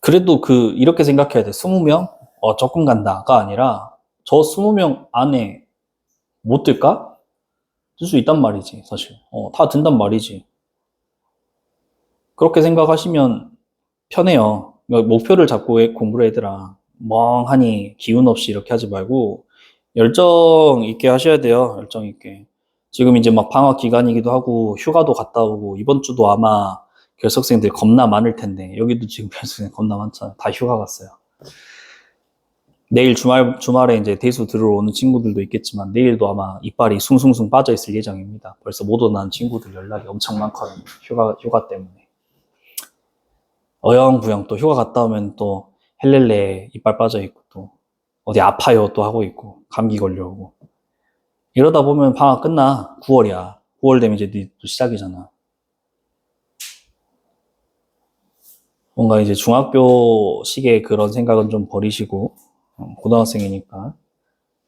그래도 이렇게 생각해야 돼. 20명? 조금 간다가 아니라 저 20명 안에 못 들까? 들 수 있단 말이지 사실. 다 든단 말이지. 그렇게 생각하시면 편해요. 그러니까 목표를 잡고 공부를 얘들아. 멍하니 기운 없이 이렇게 하지 말고 열정 있게 하셔야 돼요. 열정 있게. 지금 이제 막 방학 기간이기도 하고 휴가도 갔다 오고 이번 주도 아마 결석생들 겁나 많을 텐데 여기도 지금 결석생 겁나 많잖아. 다 휴가 갔어요. 내일 주말에 이제 대수 들어오는 친구들도 있겠지만 내일도 아마 이빨이 숭숭숭 빠져 있을 예정입니다. 벌써 못 오는 친구들 연락이 엄청 많거든요. 휴가 때문에. 어영부영 또 휴가 갔다 오면 또 헬렐레 이빨 빠져 있고 또 어디 아파요 또 하고 있고 감기 걸려오고 이러다 보면 방학 끝나. 9월이야. 9월 되면 이제 또 시작이잖아. 뭔가 이제 중학교식의 그런 생각은 좀 버리시고 고등학생이니까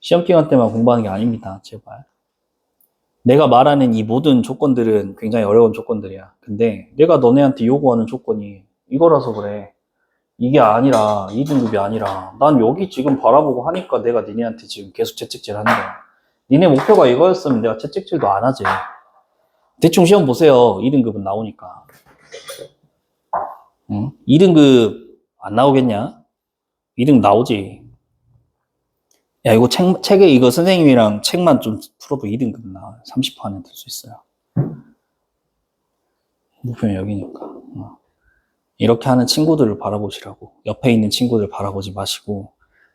시험 기간 때만 공부하는 게 아닙니다. 제발. 내가 말하는 이 모든 조건들은 굉장히 어려운 조건들이야. 근데 내가 너네한테 요구하는 조건이 이거라서 그래. 이게 아니라 2등급이 아니라 난 여기 지금 바라보고 하니까 내가 니네한테 지금 계속 채찍질 하는 거야. 니네 목표가 이거였으면 내가 채찍질도 안 하지. 대충 시험 보세요. 2등급은 나오니까. 응? 2등급 안 나오겠냐? 2등 나오지. 야, 이거 책에 이거 선생님이랑 책만 좀 풀어도 2등급 나와요. 30% 안에 들 수 있어요. 목표는 여기니까. 이렇게 하는 친구들을 바라보시라고. 옆에 있는 친구들 바라보지 마시고,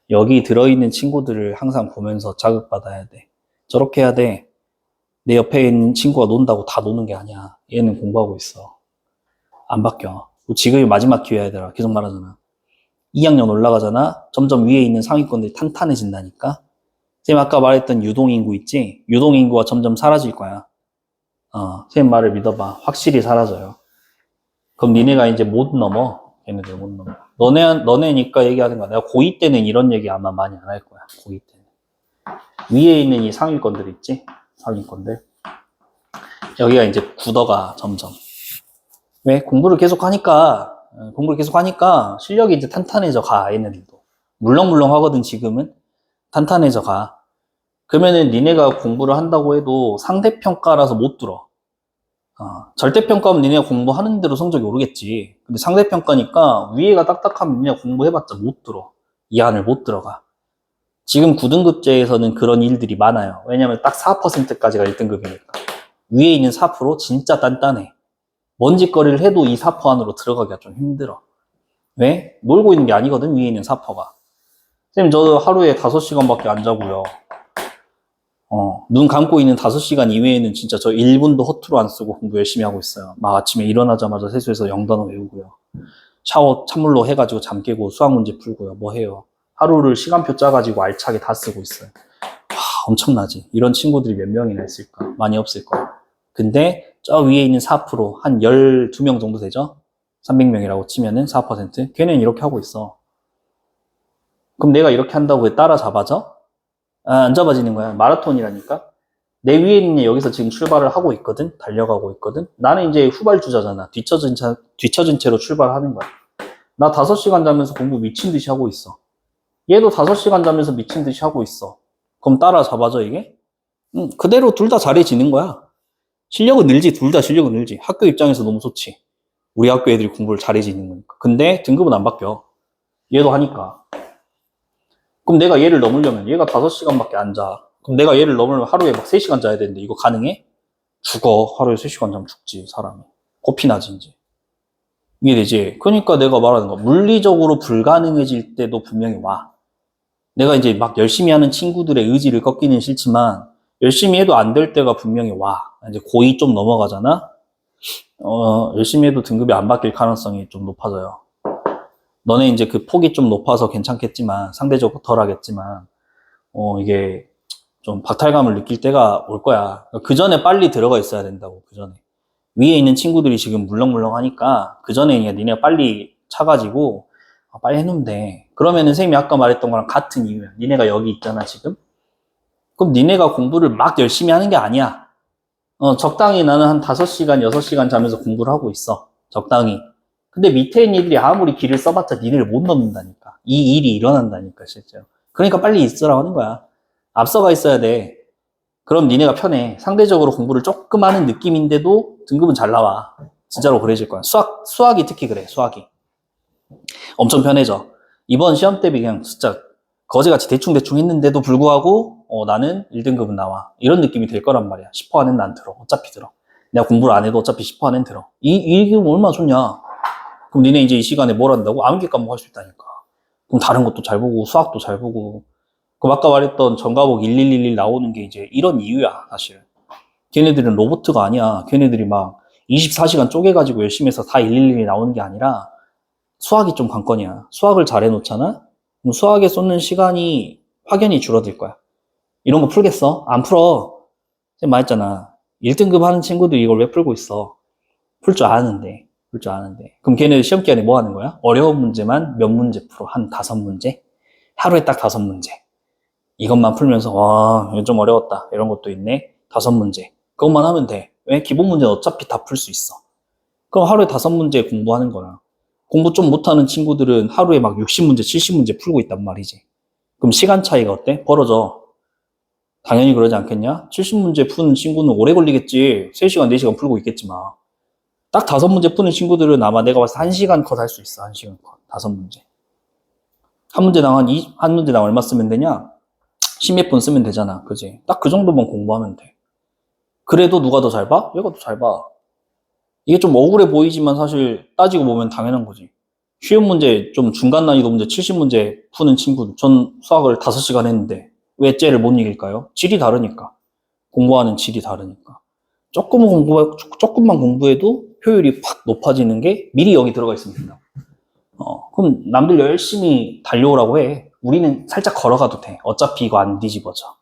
여기 들어있는 친구들을 항상 보면서 자극받아야 돼. 저렇게 해야 돼. 내 옆에 있는 친구가 논다고 다 노는 게 아니야. 얘는 공부하고 있어. 안 바뀌어. 지금이 마지막 기회야, 얘들아. 계속 말하잖아. 2학년 올라가잖아. 점점 위에 있는 상위권들이 탄탄해진다니까. 선생님 아까 말했던 유동인구 있지? 유동인구가 점점 사라질 거야. 선생님 말을 믿어봐. 확실히 사라져요. 그럼 니네가 이제 못 넘어. 걔네들 못 넘어. 너네니까 얘기하는 거야. 내가 고2 때는 이런 얘기 아마 많이 안 할 거야. 고2 때는. 위에 있는 이 상위권들 있지? 상위권들. 여기가 이제 굳어가 점점. 왜? 공부를 계속 하니까 실력이 이제 탄탄해져 가, 얘네들도. 물렁물렁 하거든, 지금은. 탄탄해져 가. 그러면은 니네가 공부를 한다고 해도 상대평가라서 못 들어. 절대평가하면 니네가 공부하는 대로 성적이 오르겠지. 근데 상대평가니까 위에가 딱딱하면 니네가 공부해봤자 못 들어. 이 안을 못 들어가. 지금 9등급제에서는 그런 일들이 많아요. 왜냐면 딱 4%까지가 1등급이니까. 위에 있는 4% 진짜 단단해. 먼지거리를 해도 이 4% 안으로 들어가기가 좀 힘들어. 왜? 놀고 있는 게 아니거든, 위에 있는 4%가. 선생님, 저 하루에 5시간밖에 안 자고요. 눈 감고 있는 5시간 이외에는 진짜 저 1분도 허투루 안 쓰고 공부 열심히 하고 있어요. 막 아침에 일어나자마자 세수해서 영단어 외우고요. 샤워 찬물로 해가지고 잠 깨고 수학 문제 풀고요. 뭐 해요. 하루를 시간표 짜가지고 알차게 다 쓰고 있어요. 와, 엄청나지. 이런 친구들이 몇 명이나 있을까? 많이 없을 거야. 근데 저 위에 있는 4%, 한 12명 정도 되죠? 300명이라고 치면은 4%? 걔는 이렇게 하고 있어. 그럼 내가 이렇게 한다고 왜 따라잡아져? 안 잡아지는 거야. 마라톤이라니까. 내 위에 있는 여기서 지금 출발을 하고 있거든. 달려가고 있거든. 나는 이제 후발주자잖아. 뒤처진 채로 출발하는 거야. 나 5시간 자면서 공부 미친 듯이 하고 있어. 얘도 5시간 자면서 미친 듯이 하고 있어. 그럼 따라잡아져 이게? 그대로 둘 다 잘해지는 거야. 실력은 늘지. 둘 다 실력은 늘지. 학교 입장에서 너무 좋지. 우리 학교 애들이 공부를 잘해지는 거니까. 근데 등급은 안 바뀌어. 얘도 하니까. 그럼 내가 얘를 넘으려면 얘가 5시간밖에 안 자. 그럼 내가 얘를 넘으려면 하루에 막 3시간 자야 되는데 이거 가능해? 죽어. 하루에 3시간 자면 죽지, 사람이. 코피 나지, 이제. 이해되지? 그러니까 내가 말하는 거. 물리적으로 불가능해질 때도 분명히 와. 내가 이제 막 열심히 하는 친구들의 의지를 꺾기는 싫지만 열심히 해도 안 될 때가 분명히 와. 이제 고2 좀 넘어가잖아? 열심히 해도 등급이 안 바뀔 가능성이 좀 높아져요. 너네 이제 그 폭이 좀 높아서 괜찮겠지만, 상대적으로 덜 하겠지만, 이게 좀 박탈감을 느낄 때가 올 거야. 그 전에 빨리 들어가 있어야 된다고, 그 전에. 위에 있는 친구들이 지금 물렁물렁 하니까 그 전에 니네가 빨리 차가지고 빨리 해놓으면 돼. 그러면은 선생님이 아까 말했던 거랑 같은 이유야. 니네가 여기 있잖아 지금. 그럼 니네가 공부를 막 열심히 하는 게 아니야. 적당히 나는 한 5시간, 6시간 자면서 공부를 하고 있어. 적당히. 근데 밑에 있는 이들이 아무리 길을 써봤자 니네를 못 넘는다니까. 이 일이 일어난다니까, 실제로. 그러니까 빨리 있으라고 하는 거야. 앞서가 있어야 돼. 그럼 니네가 편해. 상대적으로 공부를 조금 하는 느낌인데도 등급은 잘 나와. 진짜로 그래질 거야. 수학이 특히 그래, 수학이. 엄청 편해져. 이번 시험 대비 그냥 진짜 거지같이 대충대충 했는데도 불구하고 나는 1등급은 나와. 이런 느낌이 될 거란 말이야. 10% 안에는 안 들어. 어차피 들어. 내가 공부를 안 해도 어차피 10% 안에는 들어. 이 기분 얼마나 좋냐. 그럼 니네 이제 이 시간에 뭘 한다고? 암기 과목 할 수 있다니까. 그럼 다른 것도 잘 보고 수학도 잘 보고. 그럼 아까 말했던 전과목 1111 나오는 게 이제 이런 이유야, 사실. 걔네들은 로보트가 아니야. 걔네들이 막 24시간 쪼개가지고 열심히 해서 다 111이 나오는 게 아니라 수학이 좀 관건이야. 수학을 잘 해놓잖아? 그럼 수학에 쏟는 시간이 확연히 줄어들 거야. 이런 거 풀겠어? 안 풀어. 제가 말했잖아. 1등급 하는 친구들이 이걸 왜 풀고 있어? 풀 줄 아는데. 풀 줄 아는데. 그럼 걔네들 시험 기간에 뭐 하는 거야? 어려운 문제만 몇 문제 풀어? 한 5문제? 하루에 딱 5문제. 이것만 풀면서 와, 이거 좀 어려웠다. 이런 것도 있네. 5문제. 그것만 하면 돼. 왜? 기본 문제는 어차피 다 풀 수 있어. 그럼 하루에 5문제 공부하는 거야. 공부 좀 못하는 친구들은 하루에 막 60문제, 70문제 풀고 있단 말이지. 그럼 시간 차이가 어때? 벌어져. 당연히 그러지 않겠냐? 70문제 푸는 친구는 오래 걸리겠지. 3시간, 4시간 풀고 있겠지만. 딱 5문제 푸는 친구들은 아마 내가 봤을 때 1시간 컷 할 수 있어. 1시간 컷. 5문제. 한 문제당 얼마 쓰면 되냐? 10몇 분 쓰면 되잖아. 그지? 딱 그 정도만 공부하면 돼. 그래도 누가 더 잘 봐? 얘가 더 잘 봐. 이게 좀 억울해 보이지만 사실 따지고 보면 당연한 거지. 쉬운 문제, 좀 중간 난이도 문제 70문제 푸는 친구들. 전 수학을 5시간 했는데 왜 쟤를 못 이길까요? 질이 다르니까. 공부하는 질이 다르니까. 조금만 공부해도 효율이 확 높아지는 게 미리 여기 들어가 있으면 된다. 그럼 남들 열심히 달려오라고 해. 우리는 살짝 걸어가도 돼. 어차피 이거 안 뒤집어져.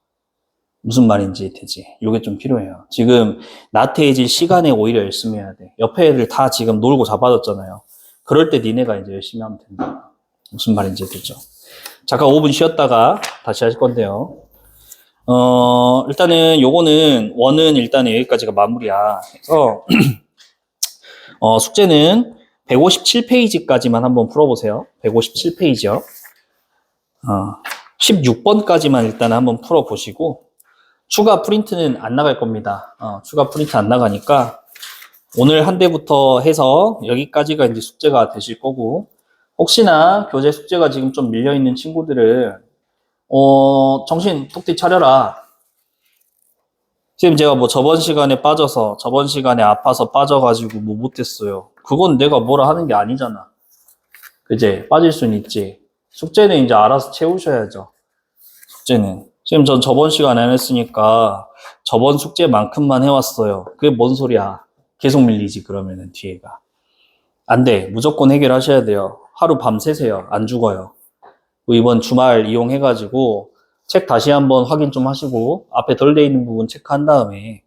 무슨 말인지 되지. 요게 좀 필요해요. 지금 나태해질 시간에 오히려 열심히 해야 돼. 옆에 애들 다 지금 놀고 자빠졌잖아요. 그럴 때 니네가 이제 열심히 하면 된다. 무슨 말인지 되죠. 잠깐 5분 쉬었다가 다시 할 건데요. 일단은 요거는 원은 일단 여기까지가 마무리야. 그래서 숙제는 157페이지까지만 한번 풀어보세요. 157페이지요. 16번까지만 일단 한번 풀어보시고 추가 프린트는 안 나갈 겁니다. 추가 프린트 안 나가니까 오늘 한 대부터 해서 여기까지가 이제 숙제가 되실 거고 혹시나 교재 숙제가 지금 좀 밀려있는 친구들은 정신 톡 차려라. 지금 제가 뭐 저번 시간에 아파서 빠져가지고 뭐 못했어요. 그건 내가 뭐라 하는 게 아니잖아. 그제? 빠질 수는 있지. 숙제는 이제 알아서 채우셔야죠. 숙제는. 지금 전 저번 시간에 안 했으니까 저번 숙제만큼만 해왔어요. 그게 뭔 소리야. 계속 밀리지, 그러면은 뒤에가. 안 돼. 무조건 해결하셔야 돼요. 하루 밤 새세요. 안 죽어요. 이번 주말 이용해가지고 책 다시 한번 확인 좀 하시고 앞에 덜 돼 있는 부분 체크한 다음에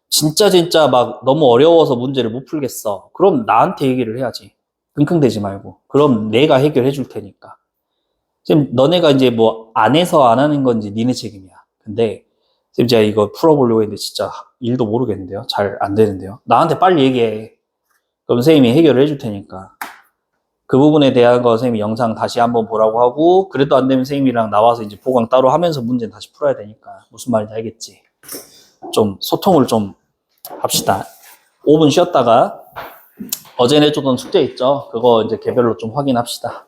진짜 막 너무 어려워서 문제를 못 풀겠어. 그럼 나한테 얘기를 해야지. 끙끙대지 말고. 그럼 내가 해결해 줄 테니까. 지금 너네가 이제 뭐 안 해서 안 하는 건지 니네 책임이야. 근데 지금 제가 이거 풀어보려고 했는데 진짜 일도 모르겠는데요. 잘 안 되는데요. 나한테 빨리 얘기해. 그럼 선생님이 해결을 해줄 테니까. 그 부분에 대한 거 선생님이 영상 다시 한번 보라고 하고 그래도 안 되면 선생님이랑 나와서 이제 보강 따로 하면서 문제는 다시 풀어야 되니까 무슨 말인지 알겠지? 좀 소통을 좀 합시다. 5분 쉬었다가 어제 내줬던 숙제 있죠? 그거 이제 개별로 좀 확인합시다.